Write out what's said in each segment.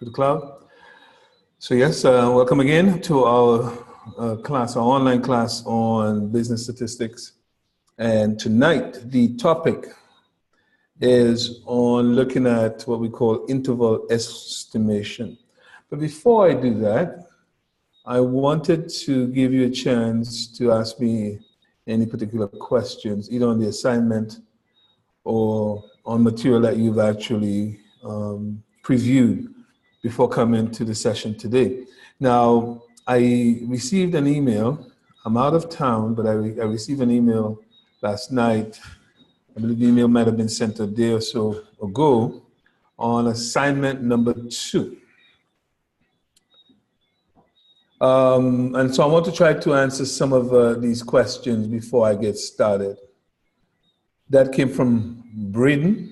to the cloud. So yes, welcome again to our class, our online class on business statistics. And tonight, the topic is on looking at what we call interval estimation. But before I do that, I wanted to give you a chance to ask me any particular questions, either on the assignment or on material that you've actually previewed before coming to the session today. Now, I received an email. I'm out of town, but I received an email last night. I believe the email might have been sent a day or so ago on assignment number 2. And so I want to try to answer some of these questions before I get started. That came from Braden.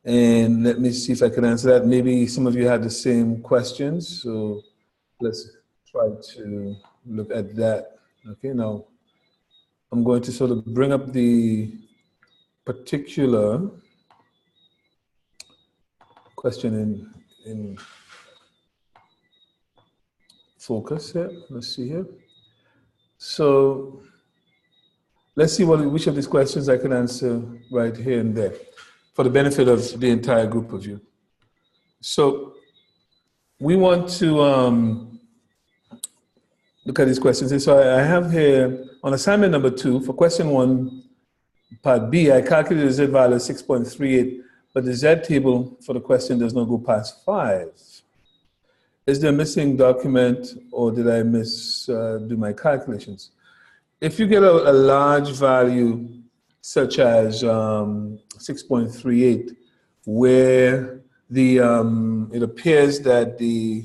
And let me see if I can answer that. Maybe some of you had the same questions. So let's try to look at that. Okay, now I'm going to sort of bring up the particular question in focus here. Let's see here. So let's see which of these questions I can answer right here and there for the benefit of the entire group of you. So we want to look at these questions. And so I have here on assignment number 2 for question 1, part B, I calculated the Z value of 6.38, but the Z table for the question does not go past 5. Is there a missing document or did I do my calculations? If you get a large value such as 6.38, where it appears that the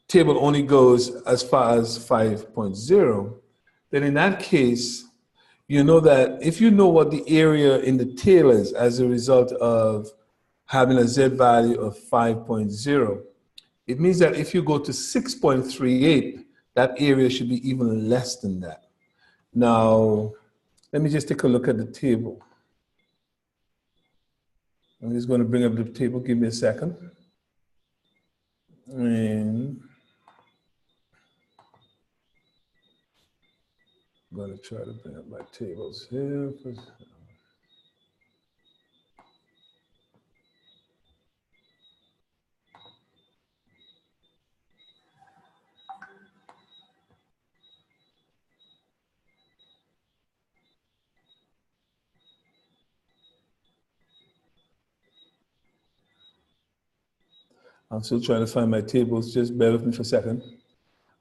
table only goes as far as 5.0, then in that case, you know that if you know what the area in the tail is as a result of having a Z value of 5.0, it means that if you go to 6.38, that area should be even less than that. Now, let me just take a look at the table. I'm just going to bring up the table. Give me a second. And I'm going to try to bring up my tables here. I'm still trying to find my tables. Just bear with me for a second.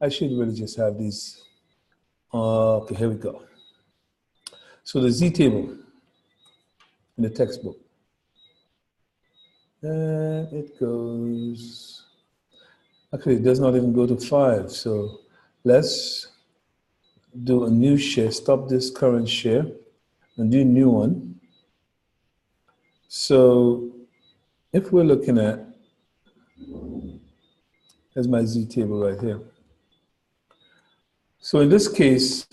I should really just have these. Okay, here we go. So the Z table in the textbook. And it goes, actually it does not even go to 5. So let's do a new share, stop this current share and do a new one. So if we're looking at, there's my Z table right here. So in this case,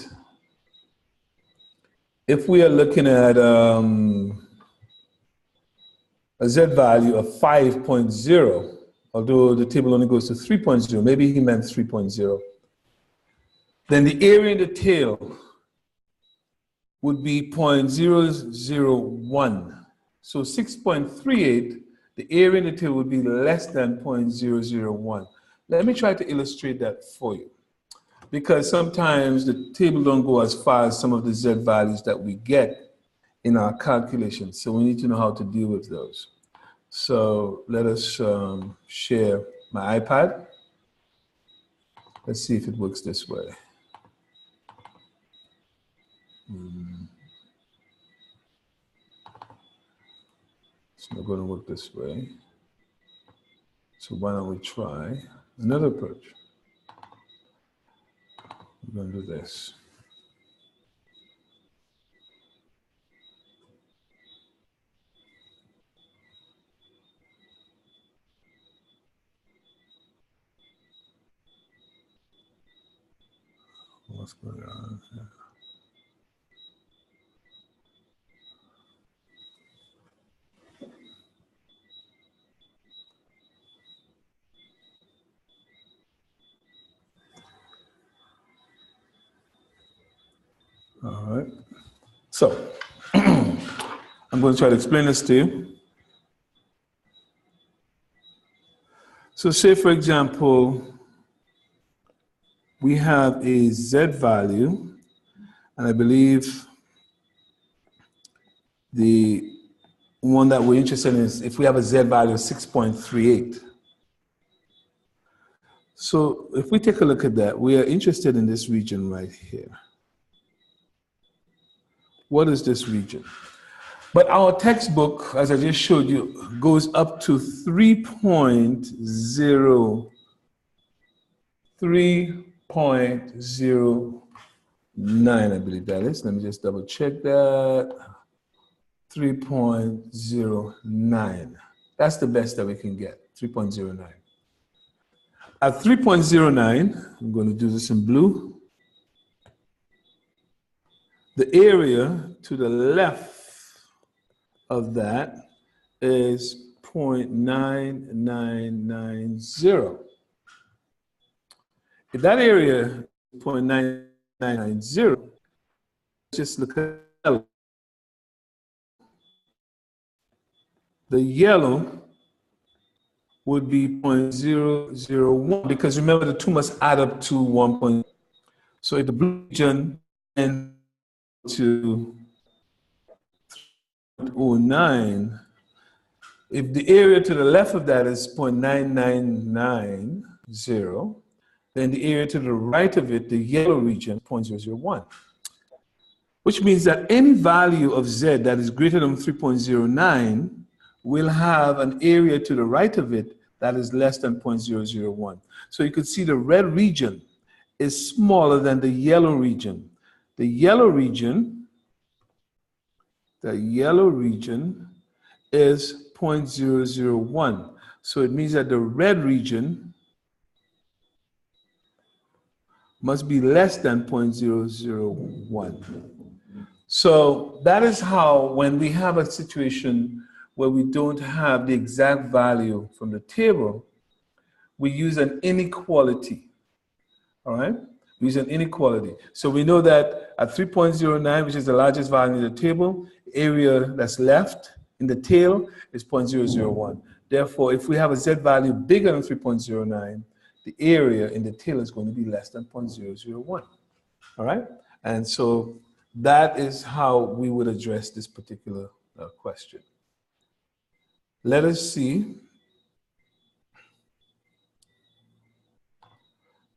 if we are looking at a Z value of 5.0, although the table only goes to 3.0, maybe he meant 3.0, then the area in the tail would be 0.001. So 6.38, the area in the tail would be less than 0.001. Let me try to illustrate that for you, because sometimes the table don't go as far as some of the Z values that we get in our calculations. So we need to know how to deal with those. So let us share my iPad. Let's see if it works this way. It's not going to work this way. So why don't we try another approach? We're going to do this. What's going on here? All right. So I'm going to try to explain this to you. So say, for example, we have a Z value, and I believe the one that we're interested in is if we have a Z value of 6.38. So if we take a look at that, we are interested in this region right here. What is this region? But our textbook, as I just showed you, goes up to 3.09, I believe that is. Let me just double check that. 3.09. That's the best that we can get, 3.09. At 3.09, I'm going to do this in blue. The area to the left of that is 0.9990. If that area is 0.9990, just look at the yellow would be 0.001, because remember the two must add up to 1. So if the blue region and to 0.09, if the area to the left of that is 0.9990, then the area to the right of it, the yellow region, 0.001. Which means that any value of Z that is greater than 3.09 will have an area to the right of it that is less than 0.001. So you could see the red region is smaller than the yellow region. The yellow region is 0.001. So it means that the red region must be less than 0.001. So that is how, when we have a situation where we don't have the exact value from the table, we use an inequality. All right? We use an inequality. So we know that at 3.09, which is the largest value in the table, area that's left in the tail is 0.001. Therefore, if we have a Z value bigger than 3.09, the area in the tail is going to be less than 0.001. All right? And so that is how we would address this particular question. Let us see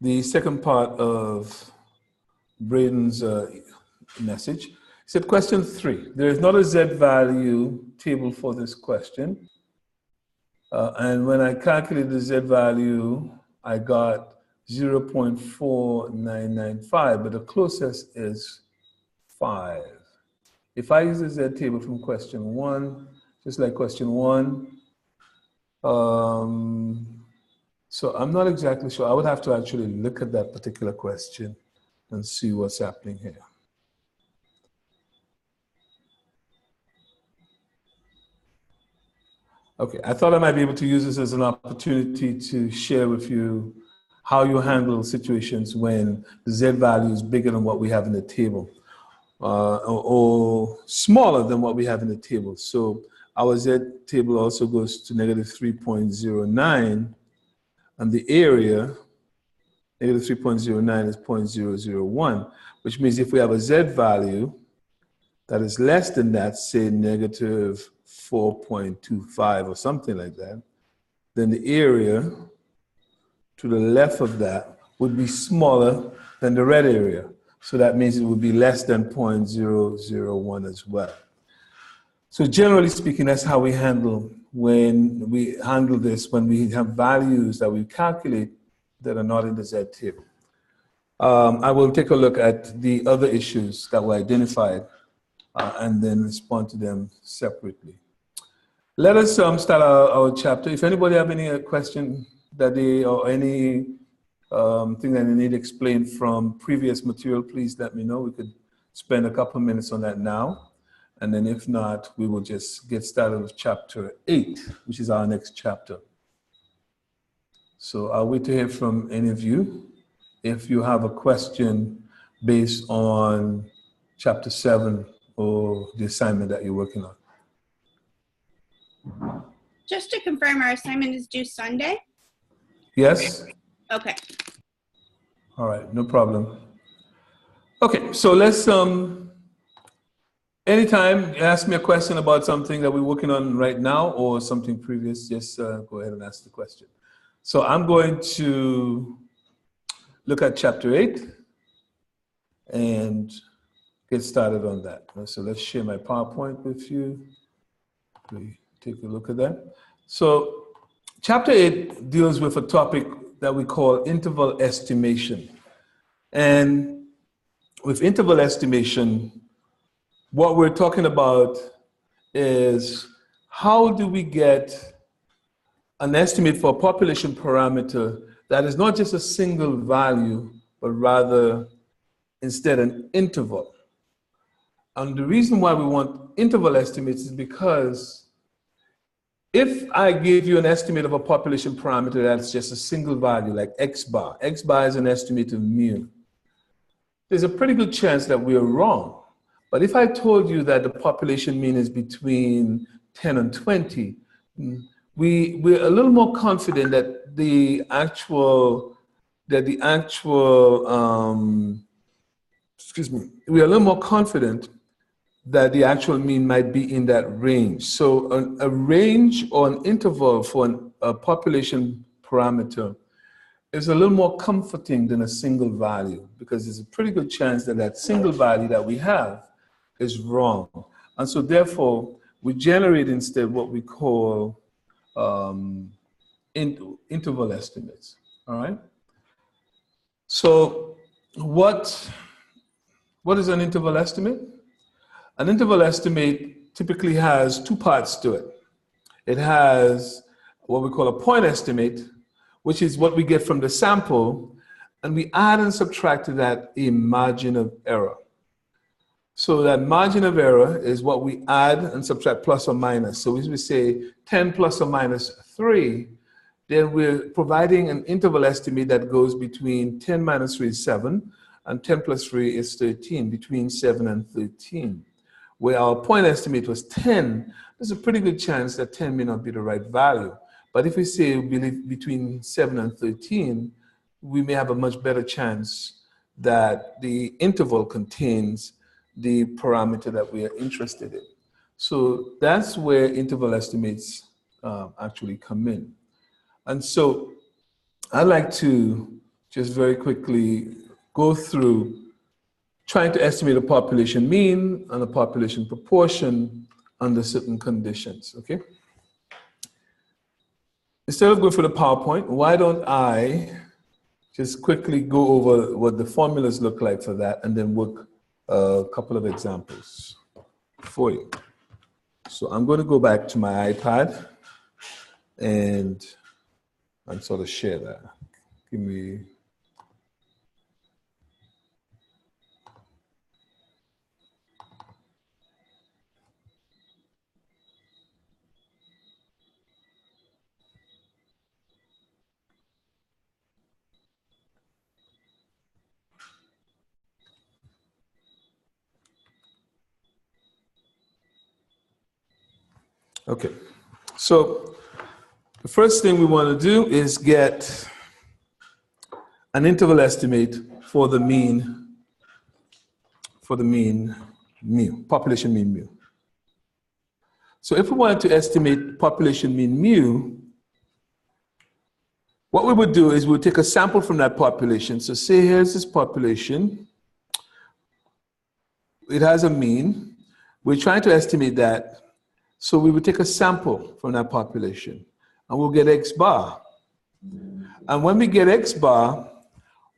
the second part of Braden's message. He said, question 3. There is not a Z value table for this question. And when I calculated the Z value, I got 0.4995, but the closest is 5. If I use the Z table from question 1, just like question 1, so I'm not exactly sure. I would have to actually look at that particular question and see what's happening here. Okay, I thought I might be able to use this as an opportunity to share with you how you handle situations when the Z value is bigger than what we have in the table, or smaller than what we have in the table. So our Z table also goes to negative 3.09, and the area, negative 3.09 is 0.001, which means if we have a Z value that is less than that, say negative 4.25 or something like that, then the area to the left of that would be smaller than the red area. So that means it would be less than 0.001 as well. So generally speaking, that's how we handle when we handle this, when we have values that we calculate that are not in the Z table. I will take a look at the other issues that were identified and then respond to them separately. Let us start our chapter. If anybody have any question that they, or any thing that they need explained from previous material, please let me know. We could spend a couple minutes on that now. And then if not, we will just get started with chapter 8, which is our next chapter. So I'll wait to hear from any of you. If you have a question based on chapter 7 or the assignment that you're working on. Just to confirm, our assignment is due Sunday? Yes? Okay. All right, no problem. Okay, so let's, anytime you ask me a question about something that we're working on right now or something previous, just go ahead and ask the question. So I'm going to look at chapter 8 and get started on that. So let's share my PowerPoint with you. Take a look at that. So chapter 8 deals with a topic that we call interval estimation. And with interval estimation, what we're talking about is how do we get an estimate for a population parameter that is not just a single value, but rather instead an interval. And the reason why we want interval estimates is because if I give you an estimate of a population parameter that's just a single value, like x bar is an estimate of mu, there's a pretty good chance that we're wrong. But if I told you that the population mean is between 10 and 20, we're a little more confident that we're a little more confident that the actual mean might be in that range. So a range or an interval for a population parameter is a little more comforting than a single value, because there's a pretty good chance that that single value that we have is wrong. And so therefore, we generate instead what we call interval estimates, all right? So what is an interval estimate? An interval estimate typically has two parts to it. It has what we call a point estimate, which is what we get from the sample, and we add and subtract to that a margin of error. So that margin of error is what we add and subtract plus or minus. So if we say 10 plus or minus 3, then we're providing an interval estimate that goes between 10 minus 3 is 7, and 10 plus 3 is 13, between 7 and 13. Where our point estimate was 10, there's a pretty good chance that 10 may not be the right value. But if we say between 7 and 13, we may have a much better chance that the interval contains the parameter that we are interested in. So that's where interval estimates actually come in. And so I'd like to just very quickly go through trying to estimate a population mean and a population proportion under certain conditions, okay? Instead of going for the PowerPoint, why don't I just quickly go over what the formulas look like for that and then work a couple of examples for you. So I'm going to go back to my iPad and sort of share that. Give me... Okay, so the first thing we want to do is get an interval estimate for the mean mu, population mean mu. So if we wanted to estimate population mean mu, what we would do is we'll take a sample from that population. So say here's this population. It has a mean. We're trying to estimate that. So we would take a sample from that population and we'll get X bar. And when we get X bar,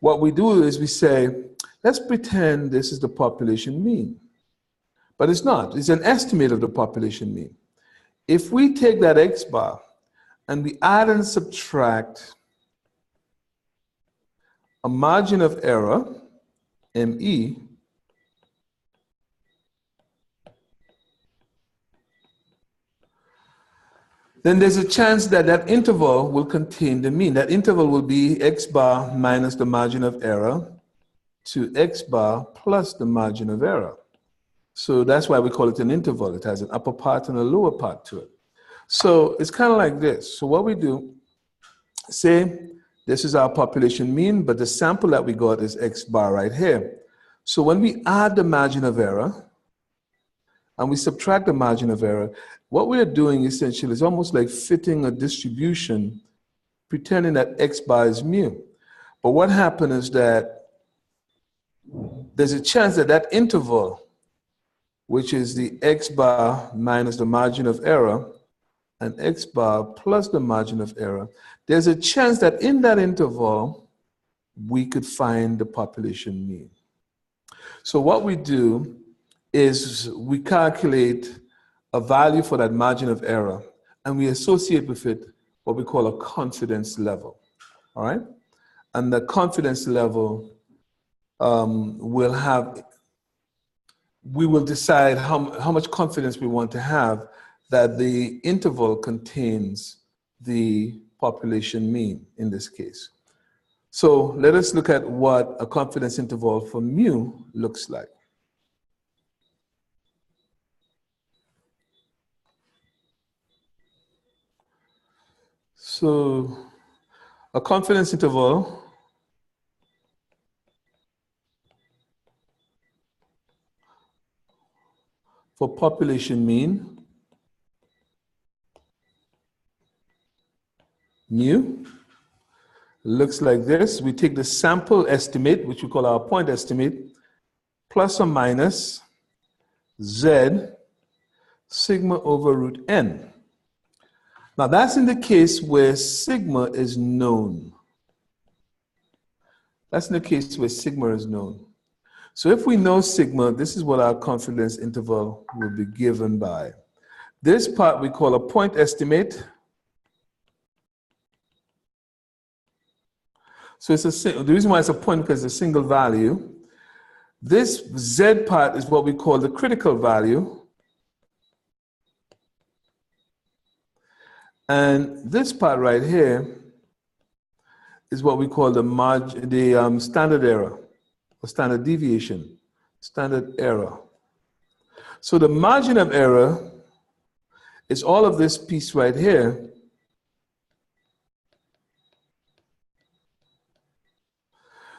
what we do is we say, let's pretend this is the population mean. But it's not, it's an estimate of the population mean. If we take that X bar and we add and subtract a margin of error, ME, then there's a chance that that interval will contain the mean. That interval will be X bar minus the margin of error to X bar plus the margin of error. So that's why we call it an interval. It has an upper part and a lower part to it. So it's kind of like this. So what we do, say this is our population mean, but the sample that we got is X bar right here. So when we add the margin of error and we subtract the margin of error, what we're doing essentially is almost like fitting a distribution, pretending that X bar is mu. But what happened is that there's a chance that that interval, which is the X bar minus the margin of error, and X bar plus the margin of error, there's a chance that in that interval, we could find the population mean. So what we do is we calculate a value for that margin of error, and we associate with it what we call a confidence level, all right? And the confidence level we will decide how much confidence we want to have that the interval contains the population mean in this case. So let us look at what a confidence interval for mu looks like. So a confidence interval for population mean, mu, looks like this. We take the sample estimate, which we call our point estimate, plus or minus z sigma over root n. Now that's in the case where sigma is known. That's in the case where sigma is known. So if we know sigma, this is what our confidence interval will be given by. This part we call a point estimate. So the reason why it's a point because it's a single value. This Z part is what we call the critical value. And this part right here is what we call the standard error or standard deviation, standard error. So the margin of error is all of this piece right here.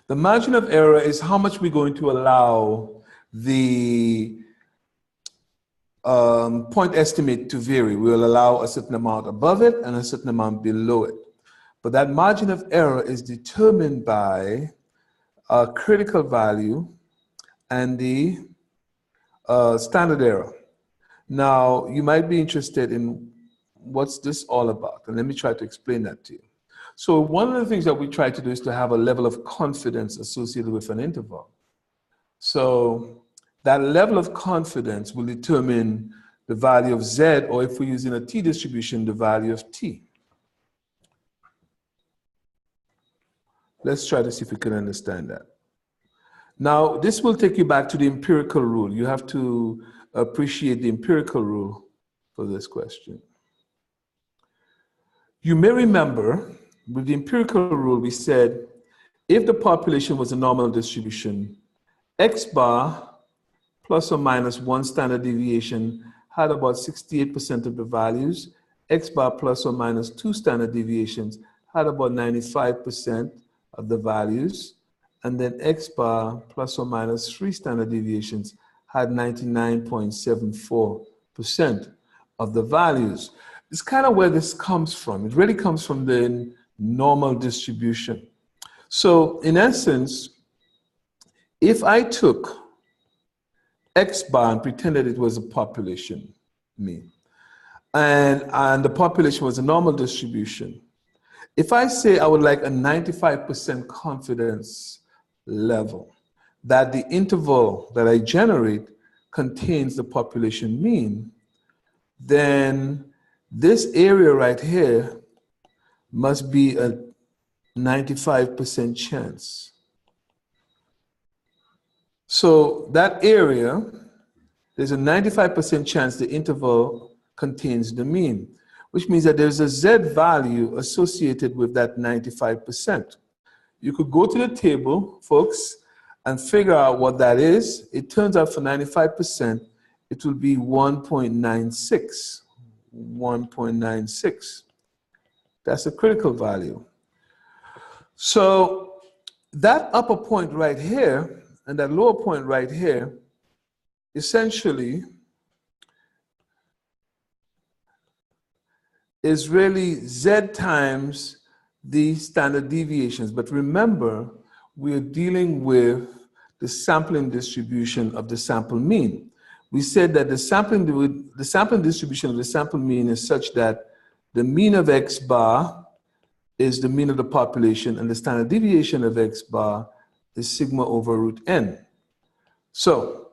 The margin of error is how much we're going to allow the point estimate to vary. We'll allow a certain amount above it and a certain amount below it. But that margin of error is determined by a critical value and the standard error. Now, you might be interested in what's this all about, and let me try to explain that to you. So one of the things that we try to do is to have a level of confidence associated with an interval. So that level of confidence will determine the value of Z, or if we're using a t distribution, the value of t. Let's try to see if we can understand that. Now, this will take you back to the empirical rule. You have to appreciate the empirical rule for this question. You may remember, with the empirical rule, we said, if the population was a normal distribution, X bar plus or minus one standard deviation had about 68% of the values. X bar plus or minus two standard deviations had about 95% of the values. And then X bar plus or minus three standard deviations had 99.74% of the values. It's kind of where this comes from. It really comes from the normal distribution. So in essence, if I took X bar and pretended it was a population mean, and the population was a normal distribution, if I say I would like a 95% confidence level that the interval that I generate contains the population mean, then this area right here must be a 95% chance. So that area, there's a 95% chance the interval contains the mean, which means that there's a Z value associated with that 95%. You could go to the table, folks, and figure out what that is. It turns out for 95%, it will be 1.96. 1.96. That's a critical value. So that upper point right here and that lower point right here essentially is really Z times the standard deviations. But remember, we're dealing with the sampling distribution of the sample mean. We said that the sampling distribution of the sample mean is such that the mean of X bar is the mean of the population, and the standard deviation of X bar is sigma over root n. So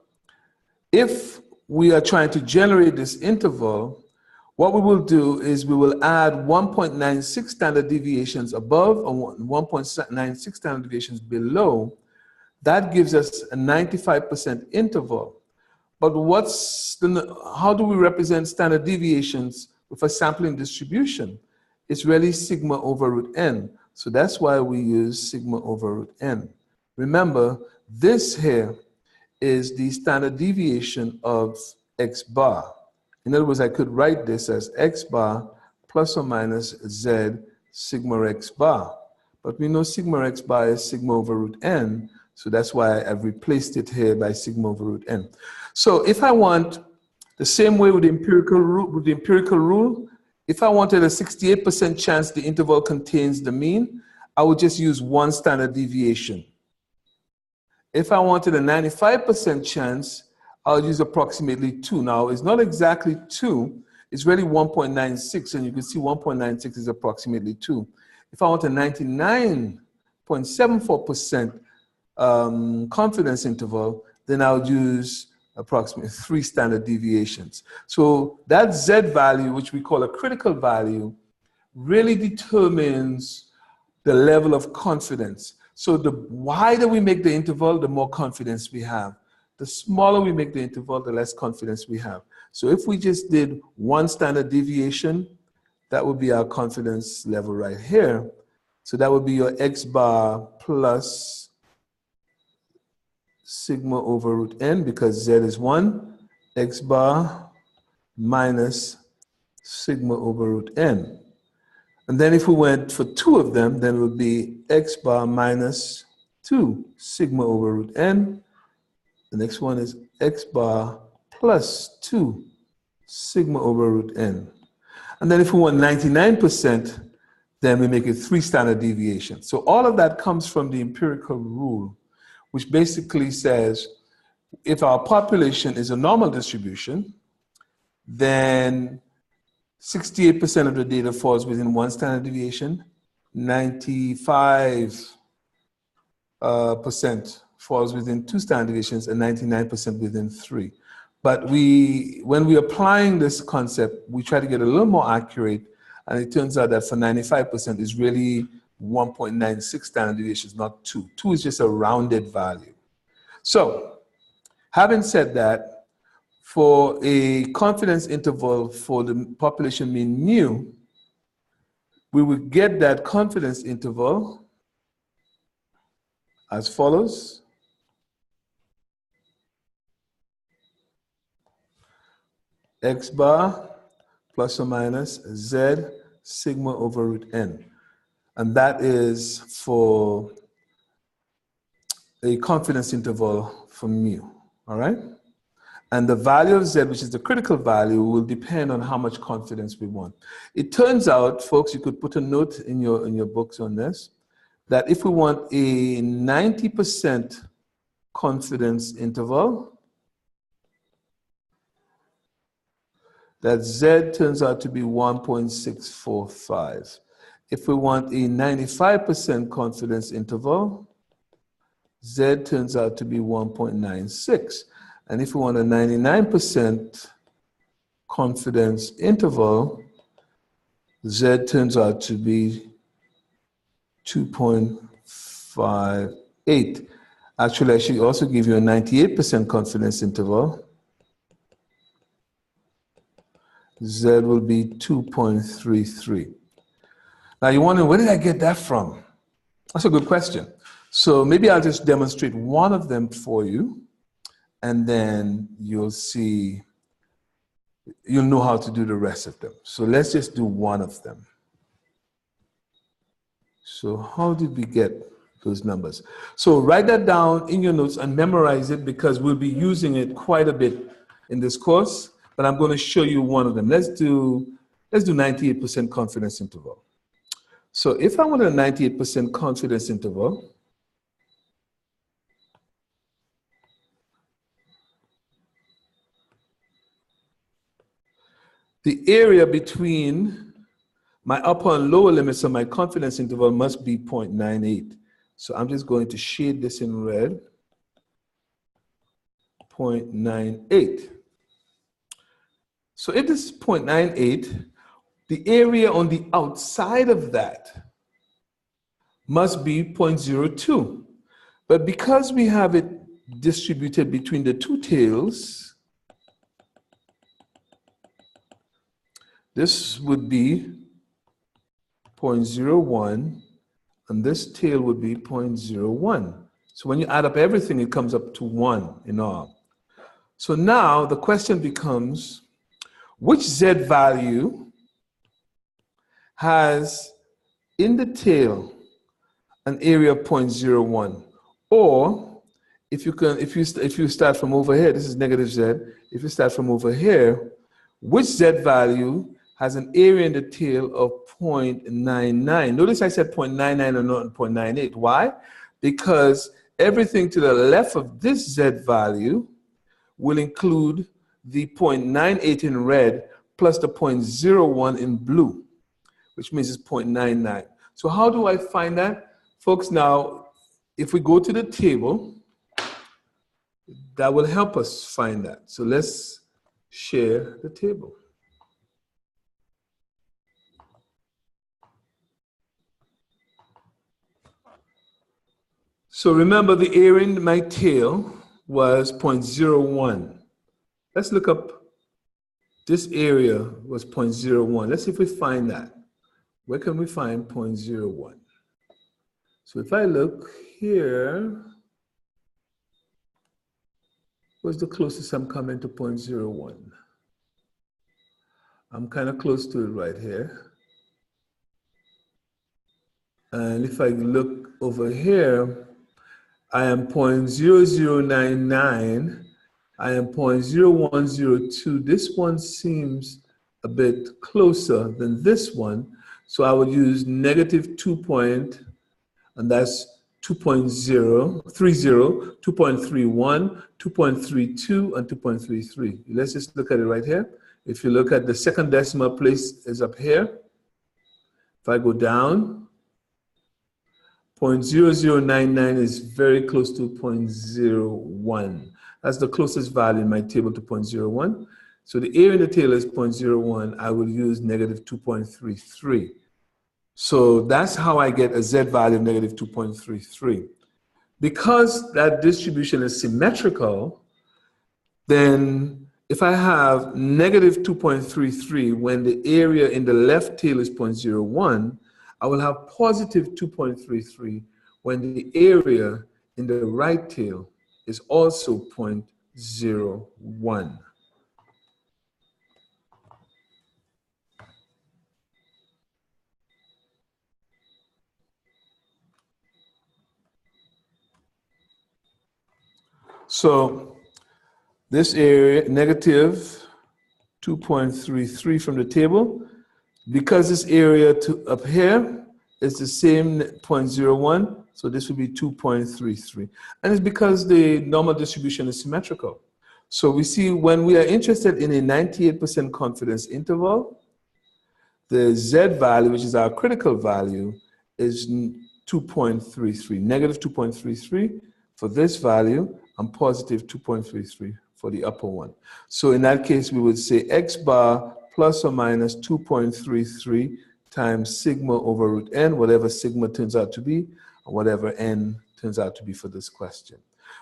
if we are trying to generate this interval, what we will do is we will add 1.96 standard deviations above and 1.96 standard deviations below. That gives us a 95% interval. But how do we represent standard deviations with a sampling distribution? It's really sigma over root n. So that's why we use sigma over root n. Remember, this here is the standard deviation of X bar. In other words, I could write this as X bar plus or minus Z sigma X bar. But we know sigma X bar is sigma over root n, so that's why I've replaced it here by sigma over root n. So if I want the same way with the empirical rule, if I wanted a 68% chance the interval contains the mean, I would just use one standard deviation. If I wanted a 95% chance, I'll use approximately 2. Now, it's not exactly 2. It's really 1.96, and you can see 1.96 is approximately 2. If I want a 99.74% confidence interval, then I'll use approximately 3 standard deviations. So that Z value, which we call a critical value, really determines the level of confidence. So the wider we make the interval, the more confidence we have. The smaller we make the interval, the less confidence we have. So if we just did 1 standard deviation, that would be our confidence level right here. So that would be your X bar plus sigma over root n, because Z is 1, X bar minus sigma over root n. And then if we went for 2 of them, then it would be X bar minus 2 sigma over root n. The next one is X bar plus 2 sigma over root n. And then if we want 99%, then we make it 3 standard deviations. So all of that comes from the empirical rule, which basically says if our population is a normal distribution, then 68% of the data falls within 1 standard deviation, 95% falls within 2 standard deviations, and 99% within 3. But when we're applying this concept, we try to get a little more accurate, and it turns out that for 95% is really 1.96 standard deviations, not 2. 2 is just a rounded value. So, having said that, for a confidence interval for the population mean mu, we would get that confidence interval as follows. X bar plus or minus Z sigma over root n. And that is for a confidence interval for mu, all right? And the value of Z, which is the critical value, will depend on how much confidence we want. It turns out, folks, you could put a note in your books on this, that if we want a 90% confidence interval, that Z turns out to be 1.645. If we want a 95% confidence interval, Z turns out to be 1.96. And if we want a 99% confidence interval, Z turns out to be 2.58. Actually, I should also give you a 98% confidence interval. Z will be 2.33. Now you're wondering, where did I get that from? That's a good question. So maybe I'll just demonstrate one of them for you, and then you'll see you'll know how to do the rest of them. So let's just do one of them. So how did we get those numbers? So write that down in your notes and memorize it, because we'll be using it quite a bit in this course, but I'm going to show you one of them. Let's do 98% confidence interval. So if I want a 98% confidence interval, the area between my upper and lower limits of my confidence interval must be 0.98. So I'm just going to shade this in red, 0.98. So if this is 0.98, the area on the outside of that must be 0.02. But because we have it distributed between the two tails, this would be 0.01, and this tail would be 0.01. So when you add up everything, it comes up to 1 in all. So now the question becomes, which Z value has in the tail an area of 0.01? Or if you start from over here, this is negative Z. If you start from over here, which Z value has an area in the tail of 0.99? Notice I said 0.99 and not 0.98. Why? Because everything to the left of this Z value will include the 0.98 in red plus the 0.01 in blue, which means it's 0.99. So how do I find that? Folks, now, if we go to the table, that will help us find that. So let's share the table. So remember, the area in my tail was 0.01. Let's look up, this area was 0.01. Let's see if we find that. Where can we find 0.01? So if I look here, what's the closest I'm coming to 0.01? I'm kind of close to it right here. And if I look over here, I am 0.0099. I am 0.0102. This one seems a bit closer than this one. So I would use negative 2 point, and that's 2.030, 2.31, 2.32, and 2.33. Let's just look at it right here. If you look at the second decimal place is up here. If I go down, 0.0099 is very close to 0.01. That's the closest value in my table to 0.01. So the area in the tail is 0.01. I will use negative 2.33. So that's how I get a Z value of negative 2.33. Because that distribution is symmetrical, then if I have negative 2.33 when the area in the left tail is 0.01, I will have positive 2.33 when the area in the right tail is also 0.01. So this area, negative 2.33 from the table, because this area up here is the same 0.01, so this would be 2.33. And it's because the normal distribution is symmetrical. So we see when we are interested in a 98% confidence interval, the Z value, which is our critical value, is 2.33, negative 2.33 for this value, and positive 2.33 for the upper one. So in that case, we would say X bar plus or minus 2.33 times sigma over root n, whatever sigma turns out to be, or whatever n turns out to be for this question.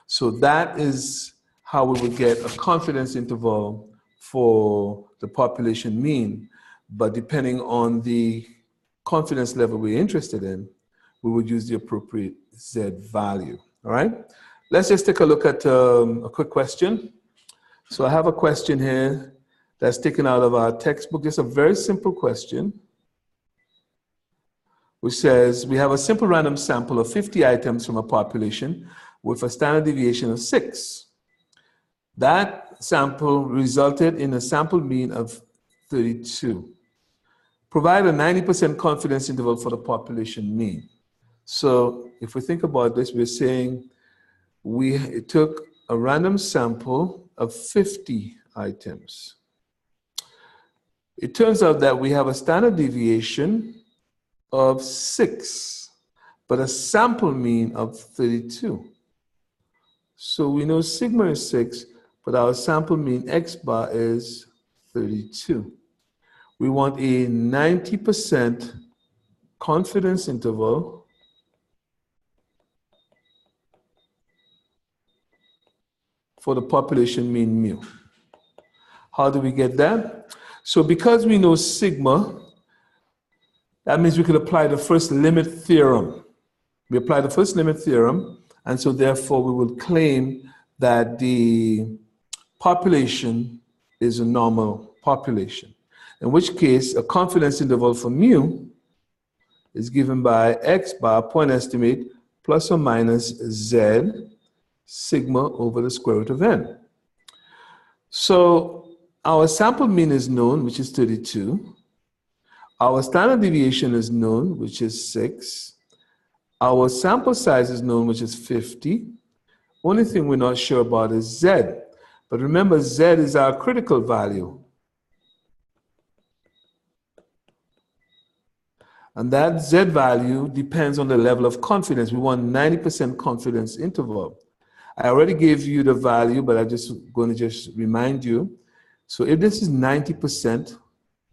So that is how we would get a confidence interval for the population mean. But depending on the confidence level we're interested in, we would use the appropriate Z value, all right? Let's just take a look at a quick question. So I have a question here that's taken out of our textbook. Just a very simple question, which says we have a simple random sample of 50 items from a population with a standard deviation of 6. That sample resulted in a sample mean of 32. Provide a 90% confidence interval for the population mean. So if we think about this, we're saying we took a random sample of 50 items. It turns out that we have a standard deviation of 6, but a sample mean of 32. So we know sigma is 6, but our sample mean x bar is 32. We want a 90% confidence interval for the population mean mu. How do we get that? So because we know sigma, that means we could apply the first limit theorem. We apply the first limit theorem, and so therefore we would claim that the population is a normal population. In which case, a confidence interval for mu is given by x bar, point estimate, plus or minus z sigma over the square root of n. So our sample mean is known, which is 32. Our standard deviation is known, which is 6. Our sample size is known, which is 50. Only thing we're not sure about is z. But remember, z is our critical value. And that z value depends on the level of confidence. We want 90% confidence interval. I already gave you the value, but I'm just going to just remind you. So if this is 90%,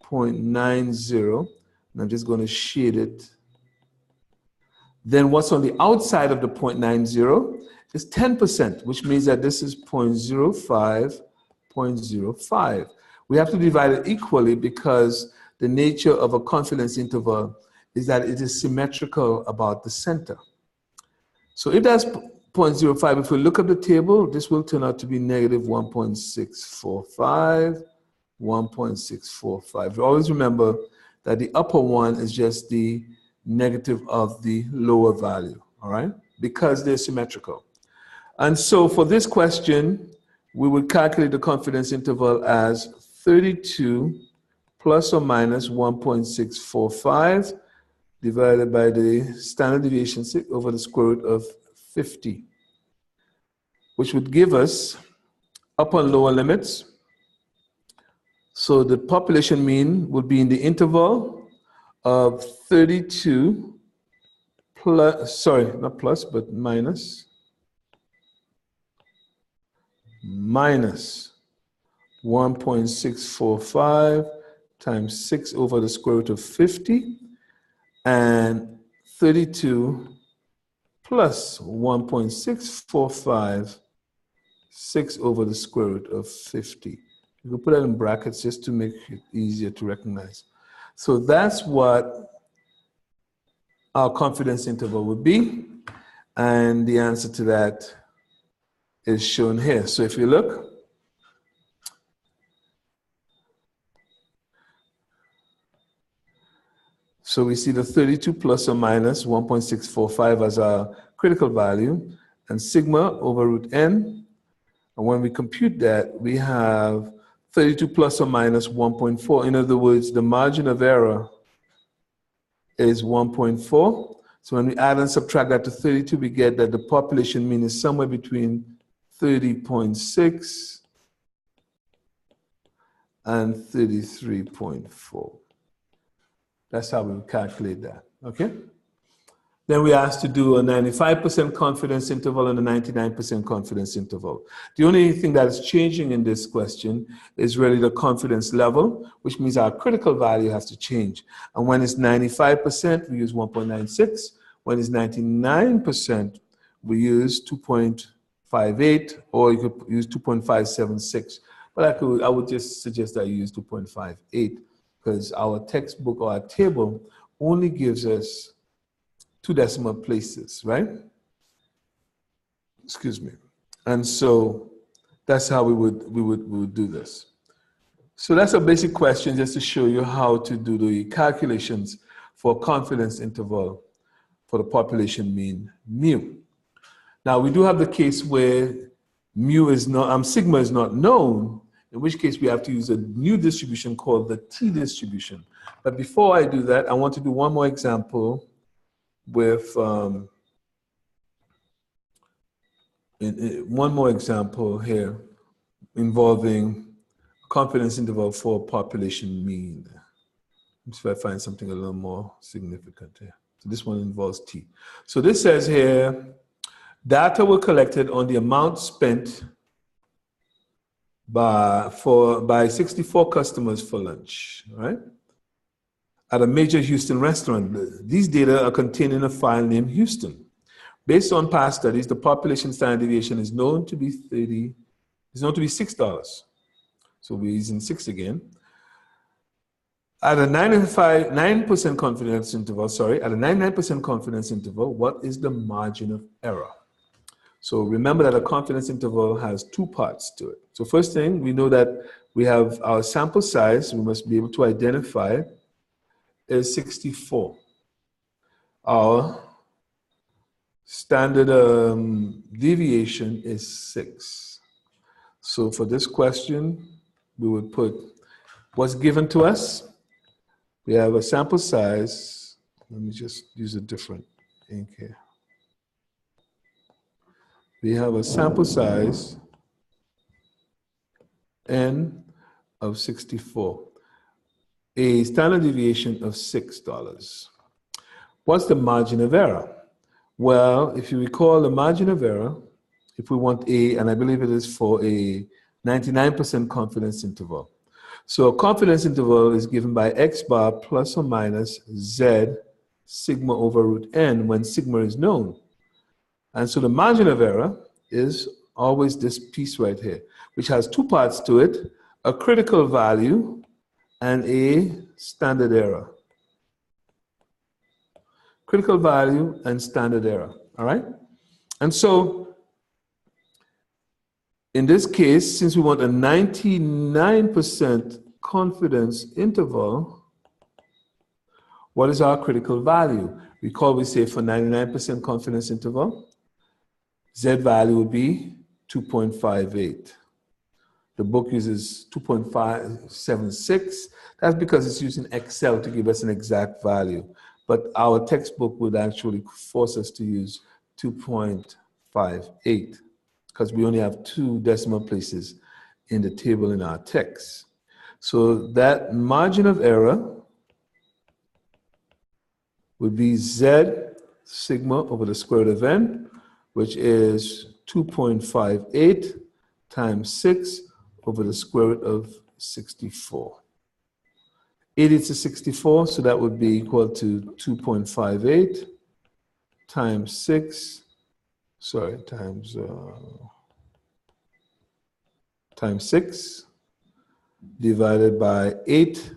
0.90, and I'm just going to shade it, then what's on the outside of the 0.90 is 10%, which means that this is 0.05, 0.05. We have to divide it equally because the nature of a confidence interval is that it is symmetrical about the center. So if that's 0.05, if we look at the table, this will turn out to be negative 1.645, 1.645. Always remember that the upper one is just the negative of the lower value, all right? Because they're symmetrical. And so for this question, we would calculate the confidence interval as 32 plus or minus 1.645 divided by the standard deviation over the square root of 50, which would give us upper and lower limits. So the population mean would be in the interval of 32 plus, sorry, not plus, but minus 1.645 times 6 over the square root of 50, and 32 plus 1.645, 6 over the square root of 50. You can put that in brackets just to make it easier to recognize. So that's what our confidence interval would be, and the answer to that is shown here. So if you look, so we see the 32 plus or minus 1.645 as our critical value, and sigma over root n. And when we compute that, we have 32 plus or minus 1.4. In other words, the margin of error is 1.4. So when we add and subtract that to 32, we get that the population mean is somewhere between 30.6 and 33.4. That's how we calculate that, okay? Then we asked to do a 95% confidence interval and a 99% confidence interval. The only thing that is changing in this question is really the confidence level, which means our critical value has to change. And when it's 95%, we use 1.96. When it's 99%, we use 2.58, or you could use 2.576. But I would just suggest that you use 2.58. Because our textbook or our table only gives us 2 decimal places, right? Excuse me. And so that's how we would do this. So that's a basic question just to show you how to do the calculations for confidence interval for the population mean mu. Now we do have the case where mu is not, sigma is not known, in which case we have to use a new distribution called the t distribution. But before I do that, I want to do one more example with one more example here involving confidence interval for population mean. Let's see if I find something a little more significant here. So this one involves T. So this says here, data were collected on the amount spent by 64 customers for lunch, right? At a major Houston restaurant. These data are contained in a file named Houston. Based on past studies, the population standard deviation is known to be $6. So we're using 6 again. At a 99% confidence interval, at a 99% confidence interval, what is the margin of error? So remember that a confidence interval has two parts to it. So first thing, we know that we have our sample size, we must be able to identify, is 64. Our standard deviation is 6. So for this question, we would put what's given to us. We have a sample size. Let me just use a different ink here. We have a sample size N of 64, a standard deviation of $6. What's the margin of error? Well, if you recall the margin of error, if we want A, and I believe it is for a 99% confidence interval. So a confidence interval is given by x bar plus or minus z sigma over root n when sigma is known. And so the margin of error is always this piece right here, which has two parts to it, a critical value and a standard error. Critical value and standard error, all right? And so in this case, since we want a 99% confidence interval, what is our critical value? Recall we say for 99% confidence interval, Z value would be 2.58. The book uses 2.576. That's because it's using Excel to give us an exact value. But our textbook would actually force us to use 2.58 because we only have 2 decimal places in the table in our text. So that margin of error would be Z sigma over the square root of n, which is 2.58 times 6 over the square root of 64. 80 to 64, so that would be equal to 2.58 times 6, times 6 divided by 8.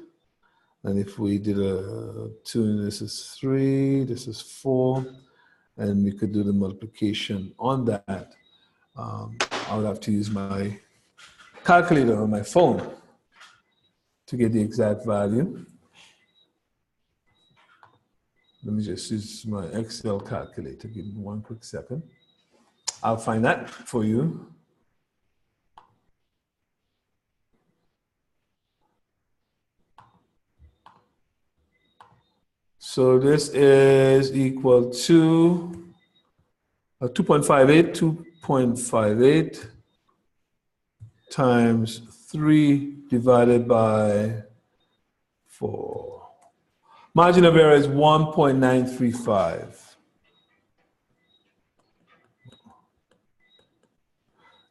And if we did a 2, this is 3, this is 4, and we could do the multiplication on that. I would have to use my calculator on my phone to get the exact value. Let me just use my Excel calculator. Give me one quick second. I'll find that for you. So this is equal to 2.58 times 3 divided by 4. Margin of error is 1.935.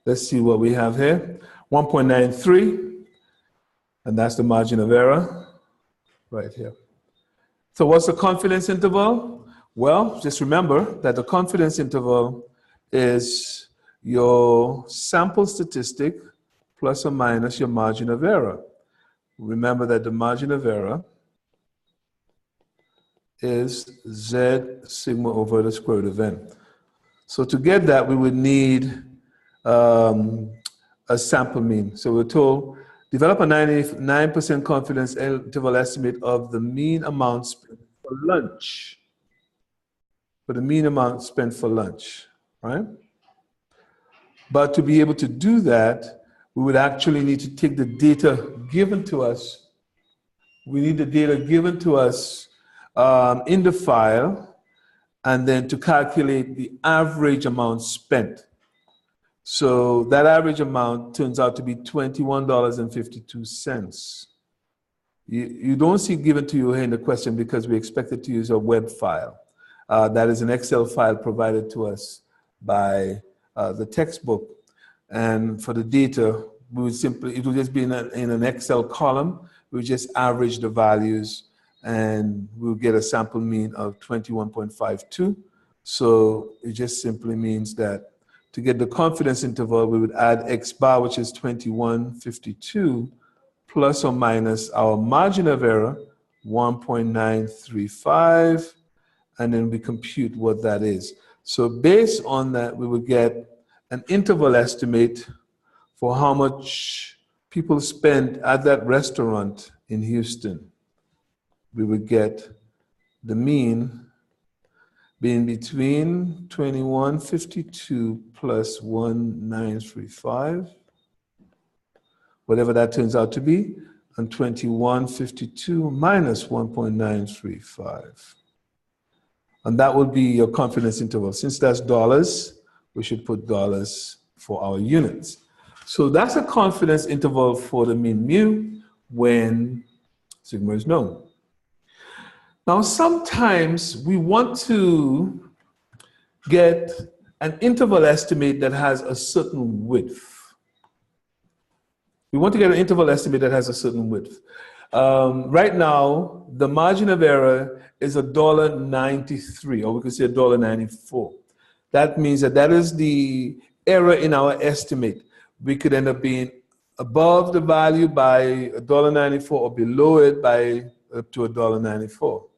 Let's see what we have here. 1.93, and that's the margin of error right here. So what's the confidence interval? Well, just remember that the confidence interval is your sample statistic plus or minus your margin of error. Remember that the margin of error is Z sigma over the square root of n. So to get that, we would need a sample mean. So we're told Develop a 99% confidence interval estimate of the mean amount spent for lunch. For the mean amount spent for lunch, right? But to be able to do that, we would actually need to take the data given to us. We need the data given to us in the file, and then to calculate the average amount spent. So that average amount turns out to be $21.52. You don't see given to you here in the question because we expected to use a web file. That is an Excel file provided to us by the textbook. And for the data, we would simply, it would just be in an Excel column. We would just average the values and we'll get a sample mean of 21.52. So it just simply means that to get the confidence interval, we would add X bar, which is 2152, plus or minus our margin of error, 1.935, and then we compute what that is. So based on that, we would get an interval estimate for how much people spend at that restaurant in Houston. We would get the mean being between 2152 plus 1935, whatever that turns out to be, and 2152 minus 1.935. And that would be your confidence interval. Since that's dollars, we should put dollars for our units. So that's a confidence interval for the mean mu when sigma is known. Now, sometimes we want to get an interval estimate that has a certain width. We want to get an interval estimate that has a certain width. Right now, the margin of error is $1.93, or we could say $1.94. That means that that is the error in our estimate. We could end up being above the value by $1.94 or below it by up to $1.94.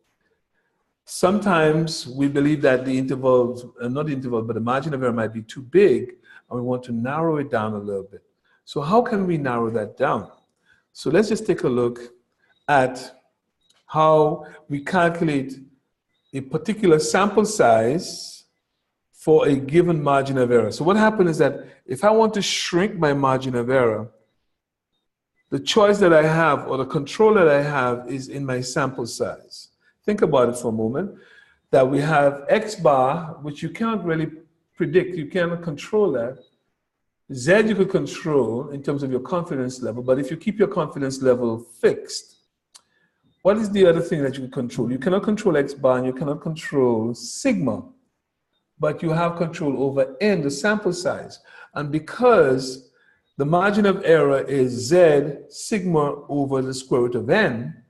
Sometimes we believe that the intervals, not the interval, but the margin of error might be too big, and we want to narrow it down a little bit. So how can we narrow that down? So let's just take a look at how we calculate a particular sample size for a given margin of error. So what happens is that if I want to shrink my margin of error, the choice that I have or the control that I have is in my sample size. Think about it for a moment, that we have X bar, which you can't really predict, you cannot control that. Z you could control in terms of your confidence level, but if you keep your confidence level fixed, what is the other thing that you can control? You cannot control X bar and you cannot control sigma, but you have control over N, the sample size. And because the margin of error is Z sigma over the square root of N,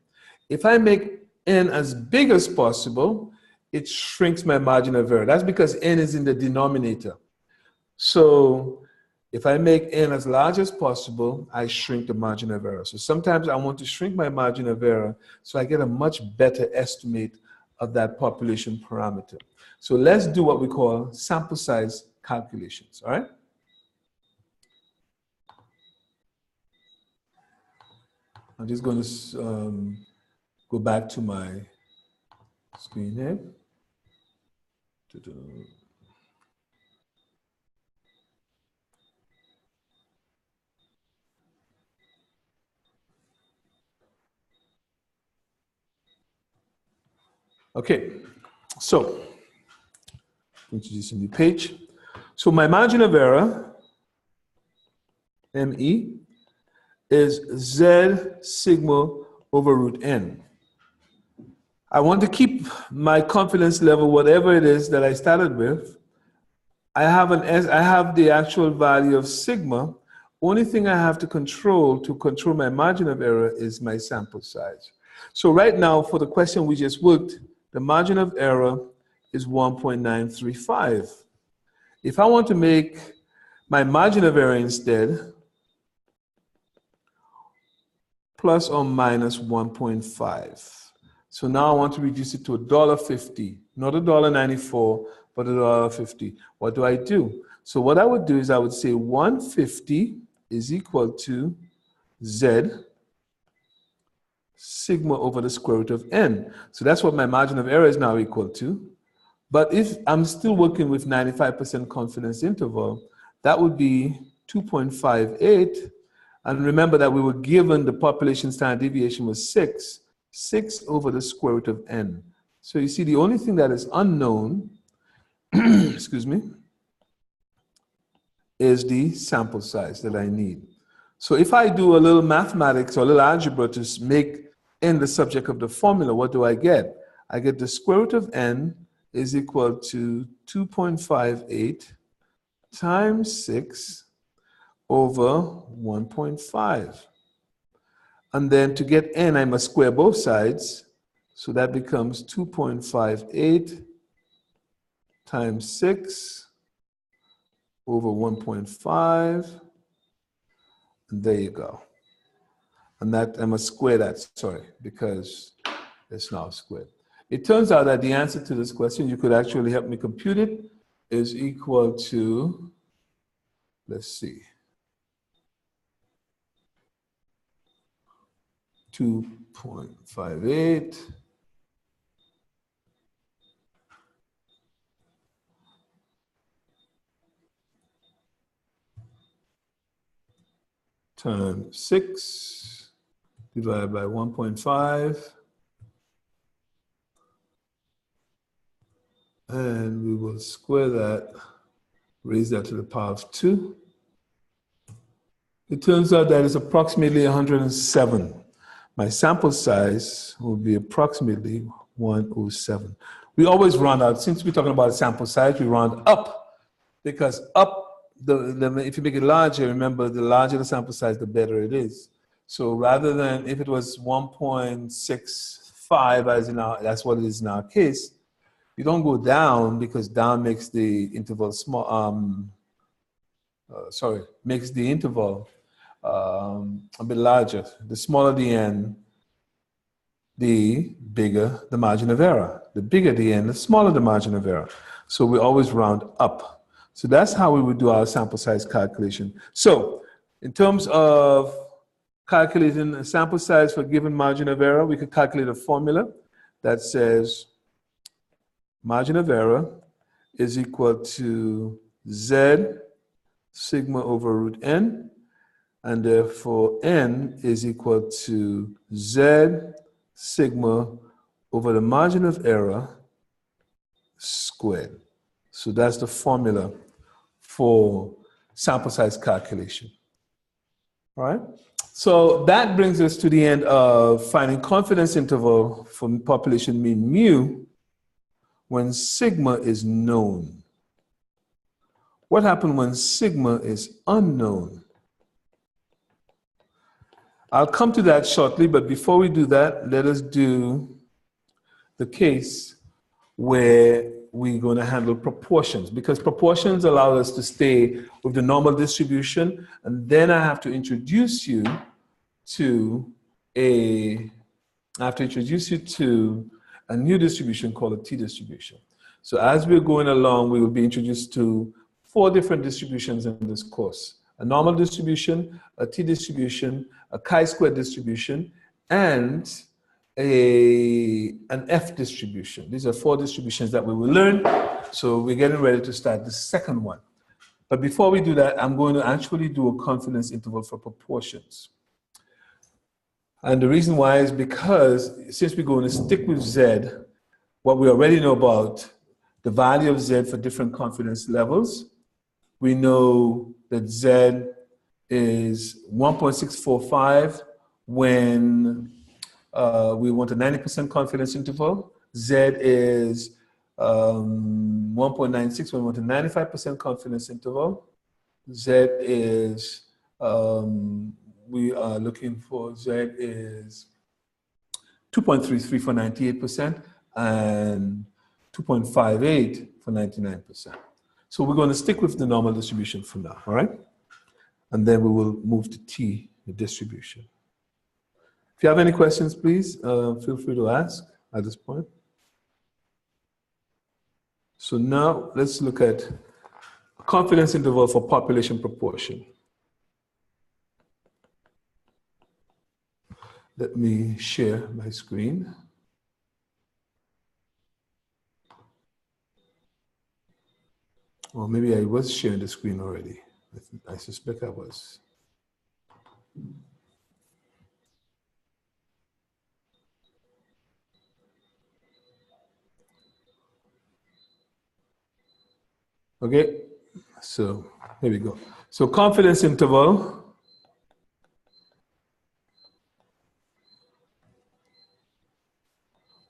if I make N as big as possible, it shrinks my margin of error. That's because N is in the denominator. So if I make N as large as possible, I shrink the margin of error. So sometimes I want to shrink my margin of error so I get a much better estimate of that population parameter. So let's do what we call sample size calculations, all right? I'm just going to go back to my screen here. Okay, so introduce a new page. So my margin of error, ME, is Z sigma over root N. I want to keep my confidence level, whatever it is that I started with. I have the actual value of sigma. Only thing I have to control my margin of error is my sample size. So right now, for the question we just worked, the margin of error is 1.935. If I want to make my margin of error instead plus or minus 1.5. So now I want to reduce it to $1.50, not $1.94, but $1.50. What do I do? So what I would do is I would say 150 is equal to Z sigma over the square root of n. So that's what my margin of error is now equal to. But if I'm still working with 95% confidence interval, that would be 2.58. And remember that we were given the population standard deviation was 6 over the square root of n. So you see, the only thing that is unknown, excuse me, is the sample size that I need. So if I do a little mathematics or a little algebra to make n the subject of the formula, what do I get? I get the square root of n is equal to 2.58 times 6 over 1.5. And then to get n, I must square both sides. So that becomes 2.58 times 6 over 1.5. And there you go. And that, I must square that, sorry, because it's now squared. It turns out that the answer to this question, you could actually help me compute it, is equal to, let's see, 2.58 times 6 divided by 1.5. And we will square that, raise that to the power of 2. It turns out that it's approximately 107. My sample size will be approximately 107. We always round out, since we're talking about sample size, we round up, because up, if you make it larger, remember, the larger the sample size, the better it is. So rather than, if it was 1.65, as in our, that's what it is in our case, you don't go down, because down makes the interval small, makes the interval a bit larger. The smaller the n, the bigger the margin of error. The bigger the n, the smaller the margin of error. So we always round up. So that's how we would do our sample size calculation. So in terms of calculating a sample size for a given margin of error, we could calculate a formula that says margin of error is equal to Z sigma over root n, and therefore n is equal to Z sigma over the margin of error squared. So that's the formula for sample size calculation. All right? So that brings us to the end of finding confidence interval for population mean mu when sigma is known. What happens when sigma is unknown? I'll come to that shortly, but before we do that, let us do the case where we're going to handle proportions, because proportions allow us to stay with the normal distribution, and then I have to introduce you to a new distribution called a t-distribution. So as we're going along, we will be introduced to 4 different distributions in this course: a normal distribution, a t-distribution, a chi-square distribution, and an F distribution. These are 4 distributions that we will learn. So we're getting ready to start the second one. But before we do that, I'm going to actually do a confidence interval for proportions. And the reason why is because since we're going to stick with Z, what we already know about the value of Z for different confidence levels, we know that Z is 1.645 when we want a 90% confidence interval. Z is 1.96 when we want a 95% confidence interval. Z is, we are looking for, Z is 2.33 for 98% and 2.58 for 99%. So we're going to stick with the normal distribution for now, all right? And then we will move to T, the distribution. If you have any questions, please feel free to ask at this point. So now let's look at confidence interval for population proportion. Let me share my screen. Or maybe I was sharing the screen already. I suspect I was. Okay, so here we go. So confidence interval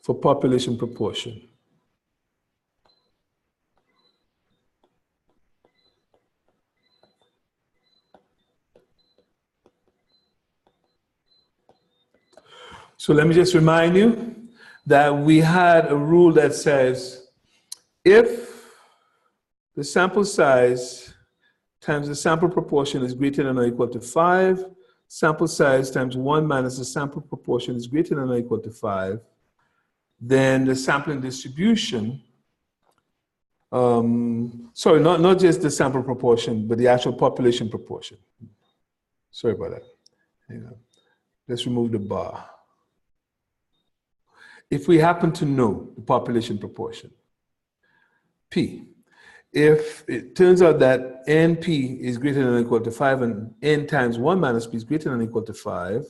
for population proportion. So let me just remind you that we had a rule that says if the sample size times the sample proportion is greater than or equal to 5, sample size times 1 minus the sample proportion is greater than or equal to 5, then the sampling distribution, sorry, not just the sample proportion, but the actual population proportion. Sorry about that. Hang on. Let's remove the bar. If we happen to know the population proportion, P, if it turns out that NP is greater than or equal to 5 and N times 1 minus P is greater than or equal to 5,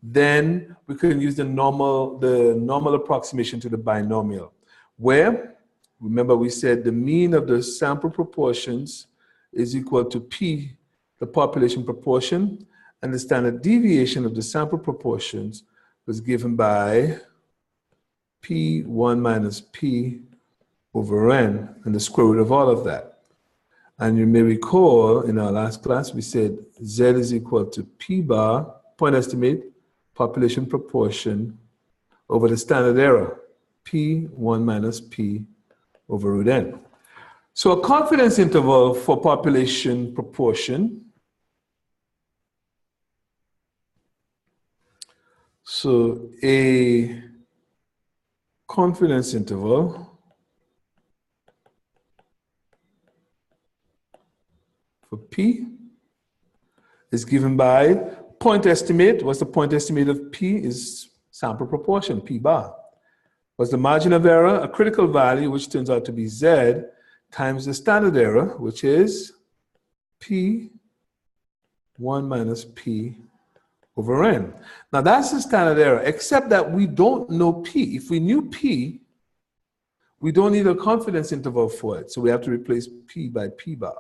then we can use the normal approximation to the binomial, where, remember we said the mean of the sample proportions is equal to P, the population proportion, and the standard deviation of the sample proportions was given by P1 minus P over N, and the square root of all of that. And you may recall in our last class, we said Z is equal to P bar, point estimate, population proportion, over the standard error, P1 minus P over root N. So a confidence interval for population proportion. So a confidence interval for P is given by point estimate. What's the point estimate of P? Is sample proportion, P bar. What's the margin of error? A critical value, which turns out to be Z, times the standard error, which is P1 minus P over N. Now that's the standard error, except that we don't know P. If we knew P, we don't need a confidence interval for it. So we have to replace P by P bar.